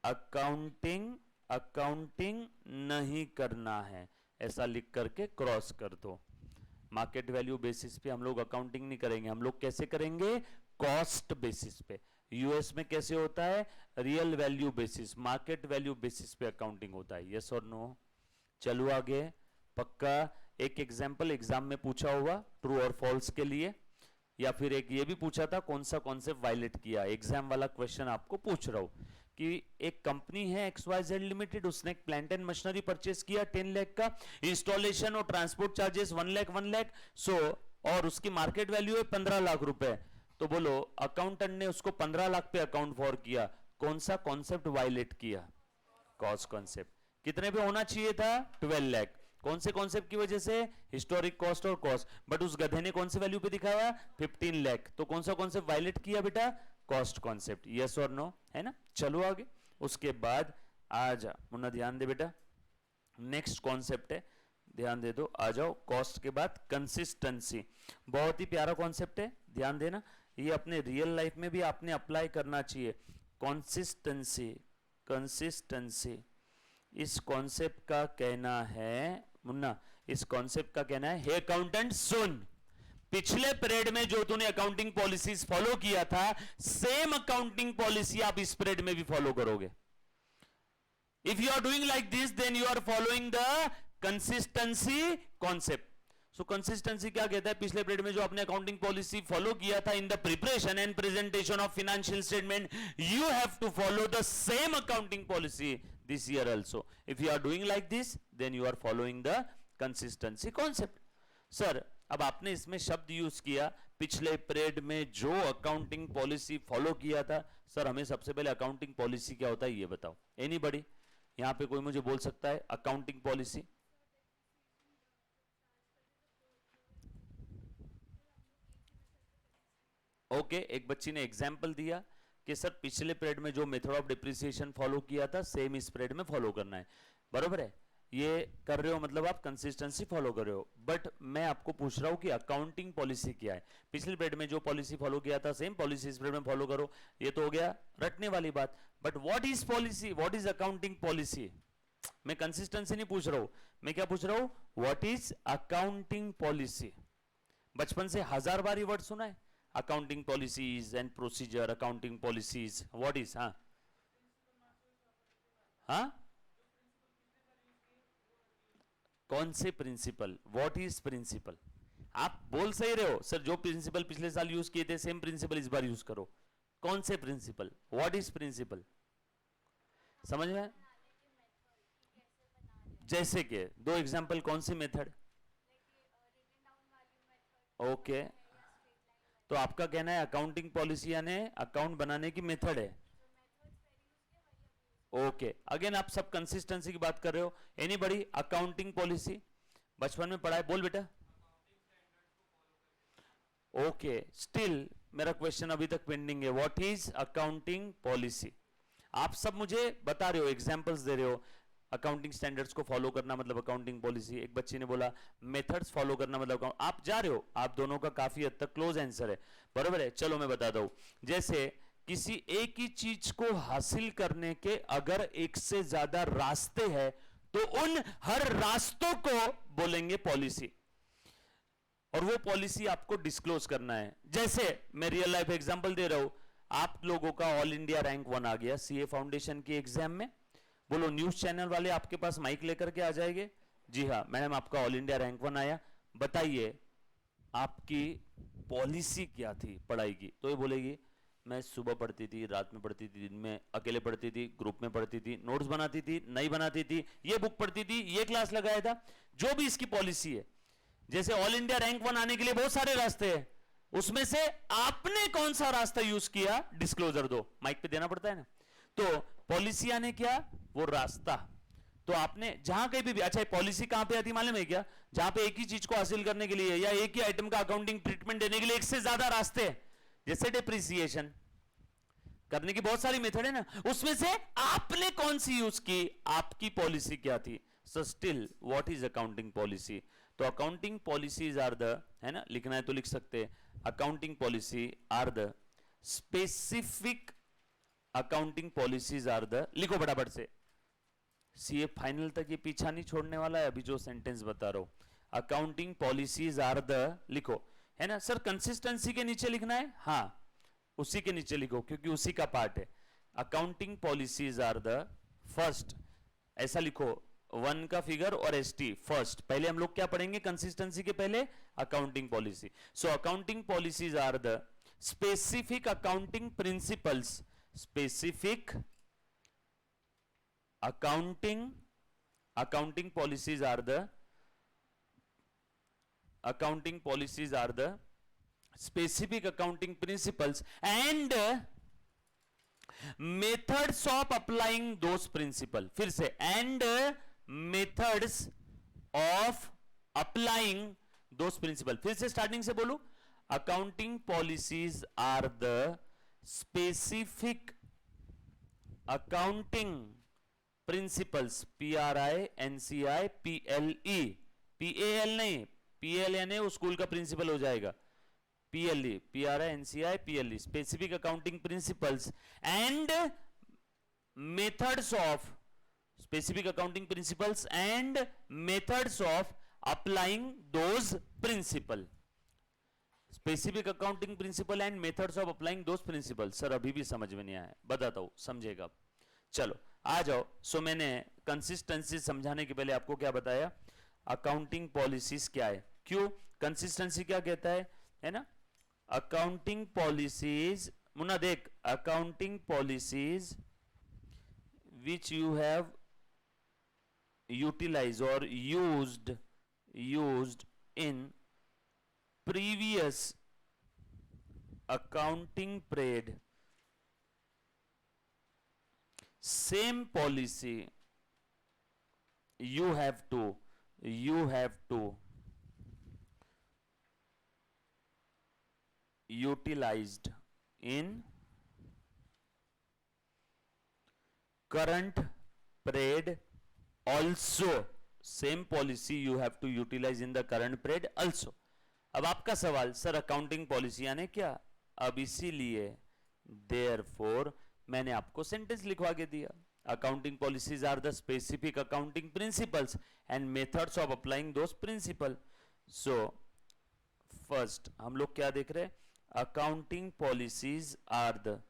अकाउंटिंग नहीं करना है, ऐसा लिख करके क्रॉस कर दो। मार्केट वैल्यू बेसिस पे हम लोग अकाउंटिंग नहीं करेंगे, हम लोग कैसे करेंगे, कॉस्ट बेसिस पे। यूएस में कैसे होता है, real value basis, market value basis पे अकाउंटिंग होता है। यस और नो? चलो आगे, पक्का एक एग्जाम्पल एग्जाम में पूछा होगा ट्रू और फॉल्स के लिए, या फिर एक ये भी पूछा था कौन सा कॉन्सेप्ट वायलेट किया, एग्जाम वाला क्वेश्चन आपको पूछ रहा हूं कि एक कंपनी है XYZ लिमिटेड, उसने एक प्लांट एंड मशीनरी परचेस किया 10 लाख का, इंस्टॉलेशन और ट्रांसपोर्ट चार्जेस 1 लाख, सो और उसकी मार्केट वैल्यू है 15 लाख रुपए। तो बोलो अकाउंटेंट ने उसको 15 लाख पे अकाउंट फॉर किया, कौन सा कॉन्सेप्ट वायलेट किया, कॉस्ट कॉन्सेप्ट। कितने पे होना चाहिए था, 12 लाख। कौन से कॉन्सेप्ट की वजह से, हिस्टोरिक कॉस्ट और कॉस्ट, बट उस गधे ने कौन से वैल्यू पे दिखाया, 15 लाख। तो कौन सा कॉन्सेप्ट वायलेट किया बेटा, कॉस्ट कॉन्सेप्ट। यस और नो, है ना? चलो आगे, उसके बाद आ जा मुन्ना, ध्यान दे बेटा, नेक्स्ट कॉन्सेप्ट है, ध्यान दे दो, आ जाओ। कॉस्ट के बाद कंसिस्टेंसी, बहुत ही प्यारा कॉन्सेप्ट है, ध्यान देना, ये अपने रियल लाइफ में भी आपने अप्लाई करना चाहिए। कंसिस्टेंसी, कंसिस्टेंसी, इस कॉन्सेप्ट का कहना है मुन्ना, इस कॉन्सेप्ट का कहना है, हे अकाउंटेंट सुन, पिछले पीरियड में जो तूने अकाउंटिंग पॉलिसीज फॉलो किया था, सेम अकाउंटिंग पॉलिसी आप इस पीरियड में भी फॉलो करोगे. If you are doing like this, then you are following the consistency concept. So consistency क्या कहता है, पिछले पीरियड में जो आपने अकाउंटिंग पॉलिसी फॉलो किया था in the preparation and presentation of financial statement, you have to follow the same accounting policy this year also. If you are doing like this, then you are following the consistency concept. Sir अब आपने इसमें शब्द use किया, पिछले period में जो accounting policy follow किया था. सर हमें सबसे पहले अकाउंटिंग पॉलिसी क्या होता है ये बताओ. एनीबॉडी यहां पे कोई मुझे बोल सकता है अकाउंटिंग पॉलिसी? ओके, एक बच्ची ने एग्जाम्पल दिया कि सर पिछले पीरियड में जो मेथड ऑफ डिप्रिसिएशन फॉलो किया था, सेम इस पीरियड में फॉलो करना है. बरोबर है, ये कर रहे हो मतलब आप कंसिस्टेंसी फॉलो कर रहे हो. बट मैं आपको पूछ रहा हूं कि अकाउंटिंग पॉलिसी क्या है. पिछले पीरियड में जो पॉलिसी फॉलो किया था, सेम पॉलिसी इस पीरियड में फॉलो करो. ये तो हो गया रटने वाली बात. But what is policy, what is accounting policy? मैं कंसिस्टेंसी नहीं पूछ रहा हूं, मैं क्या पूछ रहा हूं, व्हाट इज अकाउंटिंग पॉलिसी. बचपन से 1000 बार ये वर्ड सुना है, accounting policies and procedure, accounting policies, what is? हाँ हाँ, कौन से प्रिंसिपल, व्हाट इज प्रिंसिपल? आप बोल सही रहे हो सर, जो प्रिंसिपल पिछले साल यूज किए थे सेम प्रिंसिपल इस बार यूज करो. कौन से प्रिंसिपल, व्हाट इज प्रिंसिपल? समझ में? जैसे कि दो एग्जांपल, कौन सी मेथड? ओके, तो आपका कहना है अकाउंटिंग पॉलिसी यानी अकाउंट बनाने की मेथड है. ओके, अगेन आप सब कंसिस्टेंसी की बात कर रहे हो. एनीबॉडी अकाउंटिंग पॉलिसी बचपन में पढ़ा है, बोल बेटा. ओके, स्टिल मेरा क्वेश्चन अभी तक पेंडिंग है, व्हाट इज अकाउंटिंग पॉलिसी? आप सब मुझे बता रहे हो, एग्जांपल्स दे रहे हो. अकाउंटिंग स्टैंडर्ड्स को फॉलो करना मतलब अकाउंटिंग पॉलिसी. एक बच्ची ने बोला मेथड्स फॉलो करना मतलब आप जा रहे हो, आप दोनों का काफी हद तक क्लोज आंसर है. बरोबर है, चलो मैं बताता हूं. जैसे किसी एक ही चीज को हासिल करने के अगर एक से ज्यादा रास्ते हैं, तो उन हर रास्तों को बोलेंगे पॉलिसी, और वो पॉलिसी आपको डिस्क्लोज करना है. जैसे मैं रियल लाइफ एग्जांपल दे रहा हूं, आप लोगों का ऑल इंडिया रैंक 1 आ गया सीए फाउंडेशन की एग्जाम में. बोलो न्यूज चैनल वाले आपके पास माइक लेकर के आ जाएंगे, जी हाँ मैडम आपका ऑल इंडिया रैंक 1 आया, बताइए आपकी पॉलिसी क्या थी पढ़ाई की. तो ये बोलेगी मैं सुबह पढ़ती थी, रात में पढ़ती थी, दिन में अकेले पढ़ती थी, ग्रुप में पढ़ती थी, नोट्स बनाती थी, नहीं बनाती थी, ये बुक पढ़ती थी, ये क्लास लगाया था. जो भी इसकी पॉलिसी है, जैसे ऑल इंडिया रैंक 1 आने के लिए बहुत सारे रास्ते हैं, उसमें से आपने कौन सा रास्ता यूज किया, डिस्क्लोजर दो. माइक पे देना पड़ता है ना. तो पॉलिसी आने क्या, वो रास्ता. तो आपने जहां कहीं भी, अच्छा पॉलिसी कहां पे आती मालूम है क्या, जहां पे एक ही चीज को हासिल करने के लिए या एक ही आइटम का अकाउंटिंग ट्रीटमेंट देने के लिए एक से ज्यादा रास्ते हैं. जैसे डिप्रिसिएशन करने की बहुत सारी मेथड है ना, उसमें से आपने कौन सी यूज की, आपकी पॉलिसी क्या थी. So still what is accounting policy? तो अकाउंटिंग पॉलिसीज आर द, है ना, लिखना है तो लिख सकते हैं, accounting policy are the specific, accounting policies are the, लिखो फटाफट से, सीए फाइनल तक ये पीछा नहीं छोड़ने वाला है. अभी जो सेंटेंस बता रहा हूं, अकाउंटिंग पॉलिसीज आर द, लिखो, है ना सर. कंसिस्टेंसी के नीचे लिखना है, हाँ उसी के नीचे लिखो क्योंकि उसी का पार्ट है. Accounting policies are the first, ऐसा लिखो, 1 का फिगर और एसटी फर्स्ट. पहले हम लोग क्या पढ़ेंगे कंसिस्टेंसी के पहले, accounting policy. So accounting policies are the specific accounting principles, specific accounting policies are the, accounting policies are the specific accounting principles and methods of applying those principles. फिर से, and methods of applying those principles. फिर से starting से बोलू, accounting policies are the specific accounting principles, PRINCIPLE, PAL नहीं, PL यानी वो school का प्रिंसिपल हो जाएगा, PLE, PRI, NCI, PLE, specific accounting principles and methods of specific accounting principles and methods of applying those principle. Specific accounting principle and methods of applying those principle. Sir अभी भी समझ में नहीं आया, बताता हूं, समझेगा. चलो आ जाओ. सो मैंने कंसिस्टेंसी समझाने के पहले आपको क्या बताया, अकाउंटिंग पॉलिसीज क्या है. क्यों कंसिस्टेंसी क्या कहता है ना. अकाउंटिंग पॉलिसीज, मुन्ना देख, accounting policies which you have utilise or used in previous accounting period, same policy you have to utilized in current period also. Same policy you have to utilize in the current period also. अब आपका सवाल, sir accounting policy यानी क्या. अब इसीलिए therefore मैंने आपको sentence लिखवा के दिया. Accounting policies are the specific accounting principles and methods of applying those principle. So first हम लोग क्या देख रहे हैं, accounting policies are the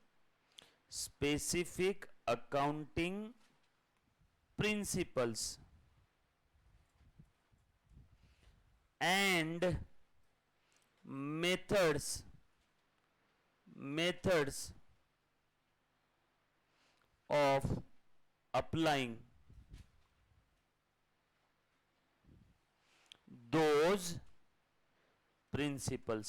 specific accounting principles and methods of applying those principles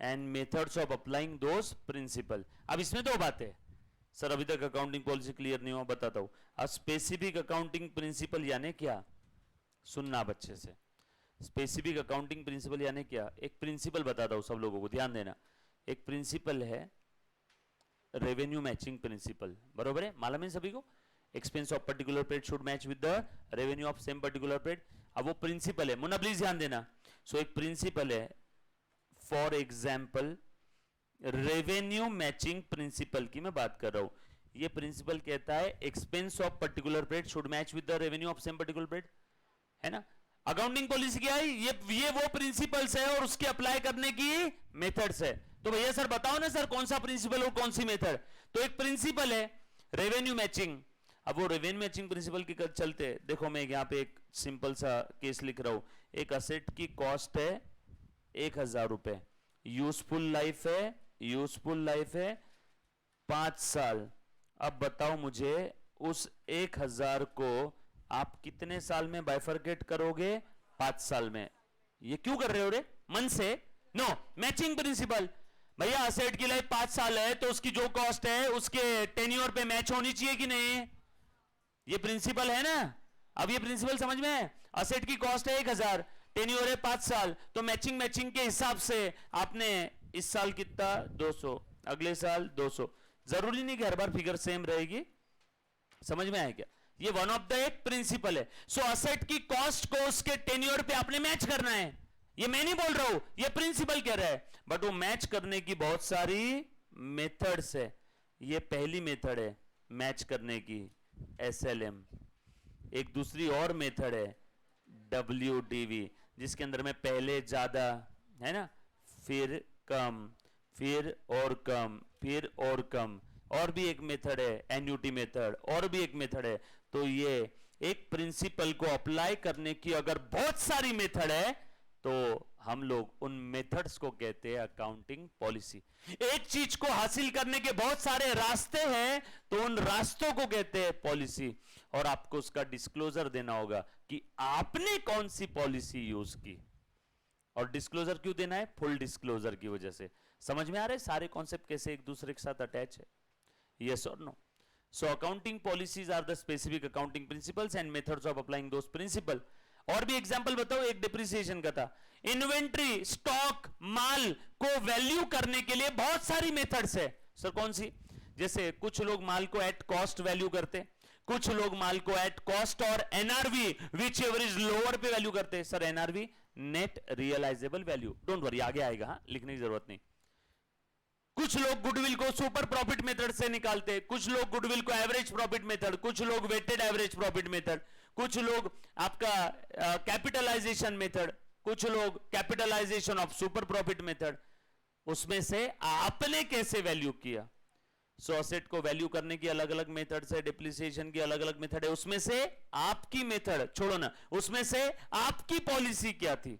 and methods of applying those principles. अब इसमें दो बातें हैं. सर अभी तक अकाउंटिंग पॉलिसी क्लियर नहीं हुआ, बताता हूं. अब स्पेसिफिक अकाउंटिंग प्रिंसिपल यानी क्या, सुनना बच्चे से. स्पेसिफिक अकाउंटिंग प्रिंसिपल यानी क्या, एक प्रिंसिपल बताता हूं सब लोगों को, ध्यान देना. एक प्रिंसिपल है रेवेन्यू मैचिंग प्रिंसिपल, बरोबर है, मालूम है सभी को. Expense of particular period should match with the revenue of same particular period. अब वो प्रिंसिपल है, मुन्ना प्लीज ध्यान देना. सो एक प्रिंसिपल है, for example revenue matching principal की मैं बात कर रहा हूं. ये प्रिंसिपल कहता है expense of particular period should match with the revenue of same particular period, है ना. अकाउंटिंग पॉलिसी क्या है, ये वो प्रिंसिपल्स है और उसके अप्लाई करने की मेथड्स है. तो भैया सर बताओ ना सर कौन सा प्रिंसिपल और कौन सी मेथड. तो एक प्रिंसिपल है रेवेन्यू मैचिंग. अब वो रेवेन्यू मैचिंग प्रिंसिपल के चलते देखो, मैं यहां पे एक सिंपल सा केस लिख रहा हूं. एक असेट की कॉस्ट है 1000 रुपए, यूजफुल लाइफ है 5 साल. अब बताओ मुझे उस 1000 को आप कितने साल में बाइफरकेट करोगे, 5 साल में. ये क्यों कर रहे हो रे, मन से. No, matching principle. भैया असेट की लाइफ 5 साल है तो उसकी जो कॉस्ट है उसके टेन्योर पे मैच होनी चाहिए कि नहीं, ये प्रिंसिपल है ना. अब ये प्रिंसिपल समझ में है. असेट की कॉस्ट है 1000, टेन्योर है 5 साल, तो मैचिंग के हिसाब से आपने इस साल कितना 200, अगले साल 200. जरूरी नहीं कि हर बार फिगर सेम रहेगी, समझ में आया क्या. ये वन ऑफ द एक प्रिंसिपल है. सो असेट की कॉस्ट को उसके टेन्योर पे आपने मैच करना है. ये मैं नहीं बोल रहा हूं, ये प्रिंसिपल कह रहा है. बट वो मैच करने की बहुत सारी मेथड्स है. ये पहली मेथड है मैच करने की, SLM. एक दूसरी और मेथड है WDV, जिसके अंदर में पहले ज्यादा है ना, फिर कम, फिर और कम, फिर और कम. और भी एक मेथड है एन्यूटी मेथड, और भी एक मेथड है. तो ये एक प्रिंसिपल को अप्लाई करने की अगर बहुत सारी मेथड है तो हम लोग उन मेथड्स को कहते हैं अकाउंटिंग पॉलिसी. एक चीज को हासिल करने के बहुत सारे रास्ते हैं तो उन रास्तों को कहते हैं पॉलिसी. और आपको उसका डिस्क्लोजर देना होगा कि आपने कौन सी पॉलिसी यूज की. और डिस्क्लोजर क्यों देना है, फुल डिस्क्लोजर की वजह से. समझ में आ रहा है सारे कॉन्सेप्ट कैसे एक दूसरे के साथ अटैच है, yes or no. So accounting policies are the specific accounting principles and methods of applying those principles. और भी एग्जांपल बताओ. एक डिप्रिसिएशन का था, इन्वेंट्री स्टॉक माल को वैल्यू करने के लिए बहुत सारी मेथड्स है. सर कौन सी, जैसे कुछ लोग माल को एट कॉस्ट वैल्यू करते, कुछ लोग माल को एट कॉस्ट और NRV whichever is lower पे वैल्यू करते. Sir NRV net realisable value. Don't worry, आगे आएगा, हाँ, लिखने की जरूरत नहीं। कुछ लोग गुडविल को सुपर प्रॉफिट मेथड से निकालते हैं, कुछ लोग गुडविल को एवरेज प्रॉफिट मेथड, कुछ लोग वेटेड एवरेज प्रॉफिट मेथड, कुछ लोग आपका कैपिटलाइजेशन मेथड, कुछ लोग capitalisation of super profit method. उसमें से आपने कैसे वैल्यू किया? सो असेट को वैल्यू करने की अलग अलग मेथड है, डिप्रिसिएशन की अलग अलग मेथड है, उसमें से आपकी मेथड छोड़ो ना, उसमें से आपकी पॉलिसी क्या थी?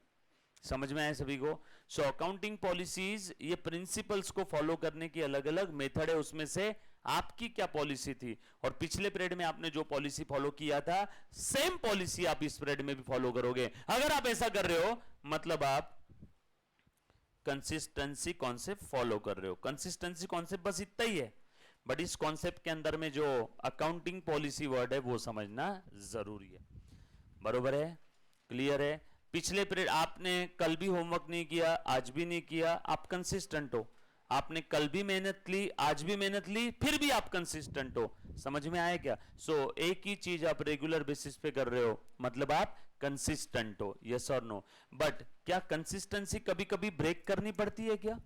समझ में आया सभी को? सो अकाउंटिंग पॉलिसीज, ये प्रिंसिपल्स को फॉलो करने की अलग अलग मेथड है, उसमें से आपकी क्या पॉलिसी थी? और पिछले पीरियड में आपने जो पॉलिसी फॉलो किया था, सेम पॉलिसी आप इस पीरियड में भी फॉलो करोगे। अगर आप ऐसा कर रहे हो मतलब आप कंसिस्टेंसी कॉन्सेप्ट फॉलो कर रहे हो। कंसिस्टेंसी कॉन्सेप्ट बस इतना ही है, बट इस कॉन्सेप्ट के अंदर में जो अकाउंटिंग पॉलिसी वर्ड है वो समझना जरूरी है। बरोबर है? क्लियर है? पिछले पीरियड आपने कल भी होमवर्क नहीं किया, आज भी नहीं किया, आप कंसिस्टेंट हो। आपने कल भी मेहनत ली, आज भी मेहनत ली, फिर भी आप कंसिस्टेंट हो। समझ में आया क्या? सो एक ही चीज आप रेगुलर बेसिस पे कर रहे हो, मतलब आप कंसिस्टेंट हो। यस और नो? बट क्या कंसिस्टेंसी कभी कभी ब्रेक करनी पड़ती है क्या?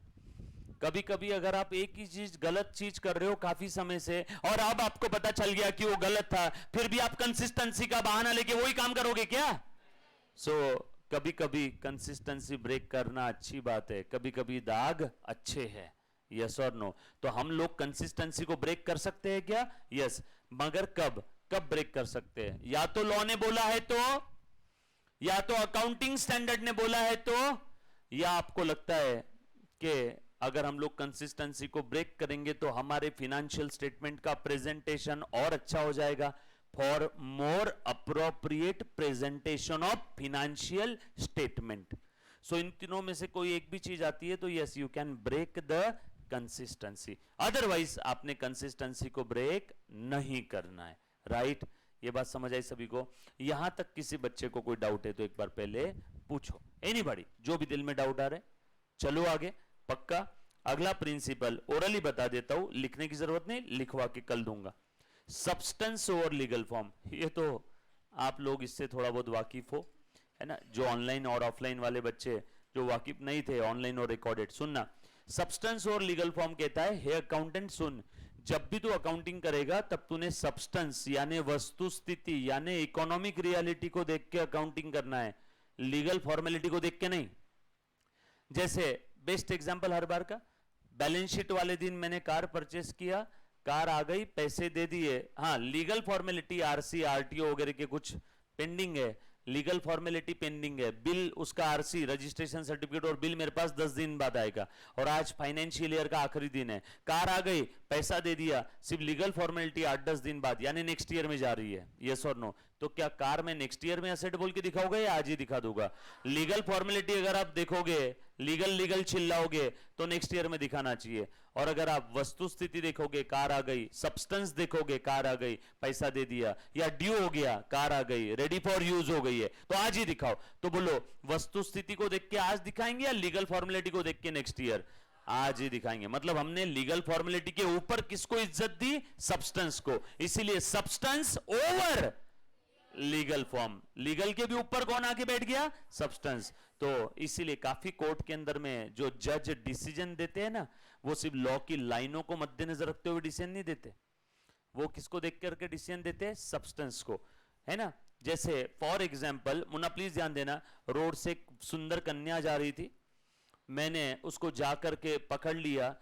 कभी कभी अगर आप एक ही चीज गलत चीज कर रहे हो काफी समय से और अब आपको पता चल गया कि वो गलत था, फिर भी आप कंसिस्टेंसी का बहाना लेके वही काम करोगे क्या? कभी कभी कंसिस्टेंसी ब्रेक करना अच्छी बात है, कभी कभी दाग अच्छे हैं। यस और नो? तो हम लोग कंसिस्टेंसी को ब्रेक कर सकते हैं क्या? यस। मगर कब कब ब्रेक कर सकते हैं? या तो लॉ ने बोला है तो, या तो अकाउंटिंग स्टैंडर्ड ने बोला है तो, या आपको लगता है कि अगर हम लोग कंसिस्टेंसी को ब्रेक करेंगे तो हमारे फिनेंशियल स्टेटमेंट का प्रेजेंटेशन और अच्छा हो जाएगा। For more appropriate presentation of financial statement. So इन तीनों में से कोई एक भी चीज आती है तो yes, you can break the consistency, otherwise आपने कंसिस्टेंसी को ब्रेक नहीं करना है। राइट? ये बात समझ आई सभी को? यहां तक किसी बच्चे को कोई डाउट है तो एक बार पहले पूछो, एनीबॉडी, जो भी दिल में डाउट आ रहा है। चलो आगे, पक्का। अगला प्रिंसिपल ओरली बता देता हूं, लिखने की जरूरत नहीं, लिखवा के कल दूंगा। सब्सटेंस ओवर लीगल फॉर्म, ये तो आप लोग इससे थोड़ा बहुत वाकिफ हो, है ना? जो ऑनलाइन और ऑफलाइन वाले बच्चे जो वाकिफ नहीं थे, ऑनलाइन और रिकॉर्डेड, सुनना। सब्सटेंस और लीगल फॉर्म कहता है, हे अकाउंटेंट सुन, जब भी तू अकाउंटिंग करेगा तब तूने सब्सटेंस यानी वस्तु स्थिति यानी इकोनॉमिक रियलिटी को देख के अकाउंटिंग करना है, लीगल फॉर्मेलिटी को देख के नहीं। जैसे बेस्ट एग्जांपल हर बार का, बैलेंस शीट वाले दिन मैंने कार परचेस किया, कार आ गई, पैसे दे दिए, हाँ लीगल फॉर्मेलिटी आरसी आरटीओ वगैरह के कुछ पेंडिंग है, लीगल फॉर्मेलिटी पेंडिंग है, बिल उसका आरसी रजिस्ट्रेशन सर्टिफिकेट और बिल मेरे पास 10 दिन बाद आएगा, और आज फाइनेंशियल ईयर का आखिरी दिन है, कार आ गई, पैसा दे दिया, सिर्फ लीगल फॉर्मेलिटी 8-10 दिन बाद यानी नेक्स्ट ईयर में जा रही है। यस और नो? तो क्या कार में नेक्स्ट ईयर में असेट बोल के दिखाओगे या आज ही दिखा दूंगा? लीगल फॉर्मेलिटी अगर आप देखोगे, लीगल चिल्लाओगे तो नेक्स्ट ईयर में दिखाना चाहिए। और अगर आप वस्तु स्थिति देखोगे, कार आ गई, सब्सटेंस देखोगे, कार आ गई, पैसा दे दिया, या ड्यू हो गया, कार आ गई, रेडी फॉर यूज हो गई है, तो आज ही दिखाओ। तो बोलो, वस्तु स्थिति को देख के आज दिखाएंगे या लीगल फॉर्मेलिटी को देख के नेक्स्ट ईयर? आज ही दिखाएंगे। मतलब हमने लीगल फॉर्मेलिटी के ऊपर किसको इज्जत दी? सब्सटेंस को। इसीलिए substance over legal form, legal के भी ऊपर कौन आके बैठ गया? सब्सटेंस। तो इसीलिए काफी कोर्ट के अंदर में जो जज डिसीजन देते हैं ना, वो सिर्फ लॉ की लाइनों को मद्देनजर रखते हुए डिसीजन नहीं देते, वो किसको देख करके डिसीजन देते हैं? सब्सटेंस को, है ना? जैसे फॉर एग्जाम्पल, मुन्ना प्लीज ध्यान देना, रोड से एक सुंदर कन्या जा रही थी, मैंने उसको जा करके पकड़ लिया,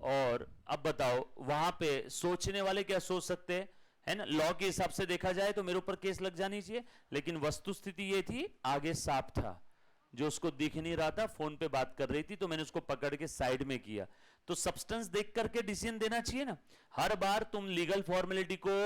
और अब बताओ वहां पे सोचने वाले क्या सोच सकते हैं, है ना? लॉ के हिसाब से देखा जाए तो मेरे ऊपर केस लग जानी चाहिए, लेकिन वस्तु स्थिति ये थी, आगे सांप था जो उसको दिख नहीं रहा था, फोन पे बात कर रही थी, तो मैंने उसको पकड़ के साइड में किया। तो सब्सटेंस देख करके डिसीजन देना चाहिए ना। हर बार तुम लीगल फॉर्मेलिटी को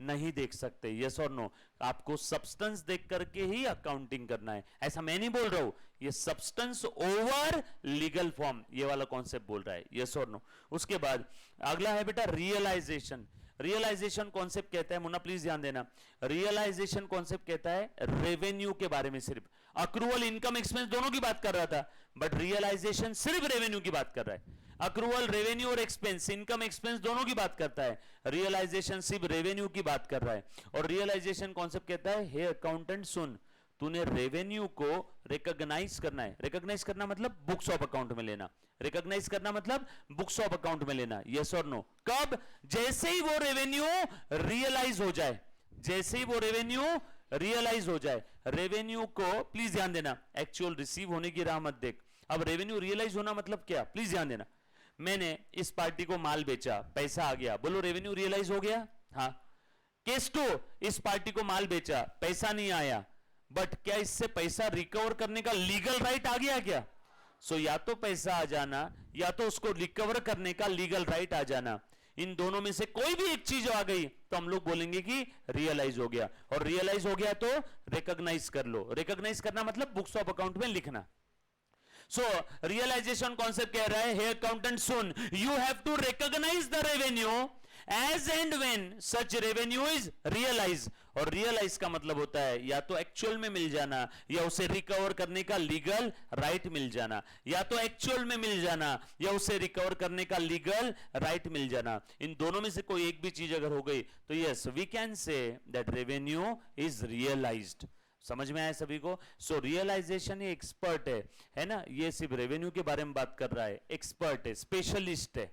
नहीं देख सकते। यस और नो? आपको सब्सटेंस देख करके ही अकाउंटिंग करना है। ऐसा मैं नहीं बोल रहा हूं, ये सब्सटेंस ओवर लीगल फॉर्म, ये वाला कॉन्सेप्ट बोल रहा है। यस और नो? उसके बाद अगला है बेटा रियलाइजेशन। रियलाइजेशन कॉन्सेप्ट कहता है, मुन्ना प्लीज ध्यान देना, रियलाइजेशन कॉन्सेप्ट कहता है रेवेन्यू के बारे में। सिर्फ अक्रूवल, इनकम, एक्सपेंस दोनों की बात कर रहा था, बट रियलाइजेशन सिर्फ रेवेन्यू की बात कर रहा है। अक्रूवल, रेवेन्यू और एक्सपेंस, इनकम एक्सपेंस दोनों की बात करता है, रियलाइजेशन सिर्फ रेवेन्यू की बात कर रहा है। और रियलाइजेशन कॉन्सेप्ट कहता है, हे अकाउंटेंट सुन, तूने रेवेन्यू को रिकॉग्नाइज करना है। रिकॉग्नाइज करना मतलब बुक्स ऑफ अकाउंट में लेना। रिकॉग्नाइज करना मतलब बुक्स ऑफ अकाउंट में लेना। यस और नो? कब? जैसे ही वो रेवेन्यू रियलाइज हो जाए, जैसे ही वो रेवेन्यू रियलाइज हो जाए। रेवेन्यू को प्लीज ध्यान देना, एक्चुअल रिसीव होने की राह मत देख। अब रेवेन्यू रियलाइज होना मतलब क्या, प्लीज ध्यान देना। मैंने इस पार्टी को माल बेचा, पैसा आ गया, बोलो रेवेन्यू रियलाइज हो गया? हाँ। केस 2, इस पार्टी को माल बेचा, पैसा नहीं आया, बट क्या इससे पैसा रिकवर करने का लीगल राइट आ गया क्या? सो या तो पैसा आ जाना या तो उसको रिकवर करने का लीगल राइट आ जाना। इन दोनों में से कोई भी एक चीज आ गई तो हम लोग बोलेंगे कि रियलाइज हो गया। और रियलाइज हो गया तो रिकॉग्नाइज कर लो। रिकॉग्नाइज करना मतलब बुक्स ऑफ अकाउंट में लिखना। सो रियलाइजेशन कॉन्सेप्ट कह रहा है, हे अकाउंटेंट सुन, you have to recognise the revenue as and when such revenue is realise. और रियलाइज का मतलब होता है या तो एक्चुअल में मिल जाना या उसे रिकवर करने का लीगल राइट मिल जाना। या तो एक्चुअल में मिल जाना या उसे रिकवर करने का लीगल राइट मिल जाना। इन दोनों में से कोई एक भी चीज अगर हो गई तो yes we can say that revenue is realised. समझ में आया सभी को? सो रियलाइजेशन ये एक्सपर्ट है ना, ये सिर्फ रेवेन्यू के बारे में बात कर रहा है, एक्सपर्ट है, स्पेशलिस्ट है।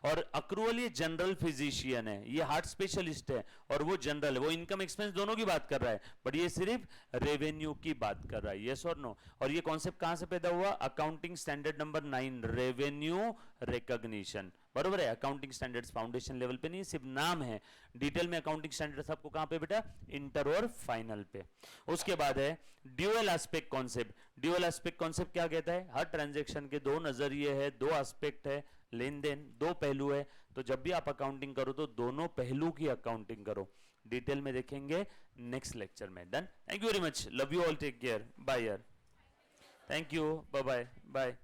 और अक्रूवल ये जनरल फिजिशियन है, ये हार्ट स्पेशलिस्ट है और वो जनरल है, वो इनकम एक्सपेंस दोनों की बात कर रहा है, बट ये सिर्फ रेवेन्यू की बात कर रहा है। यस और नो? और ये कॉन्सेप्ट कहां से पैदा हुआ? Accounting standard number 9, revenue recognition. बरोबर है? अकाउंटिंग स्टैंडर्ड्स फाउंडेशन लेवल पे नहीं, सिर्फ नाम है। डिटेल में अकाउंटिंग स्टैंडर्ड्स आपको कहां पे बेटा? इंटर और फाइनल पे। उसके बाद है dual aspect concept. Dual aspect concept क्या कहता है? हर ट्रांजैक्शन के दो नजरिए है, दो एस्पेक्ट है, लेन देन दो पहलू है। तो जब भी आप अकाउंटिंग करो तो दोनों पहलू की अकाउंटिंग करो। डिटेल में देखेंगे नेक्स्ट लेक्चर में। Done? Thank you very much, love you all, take care, bye यार, thank you, bye bye bye.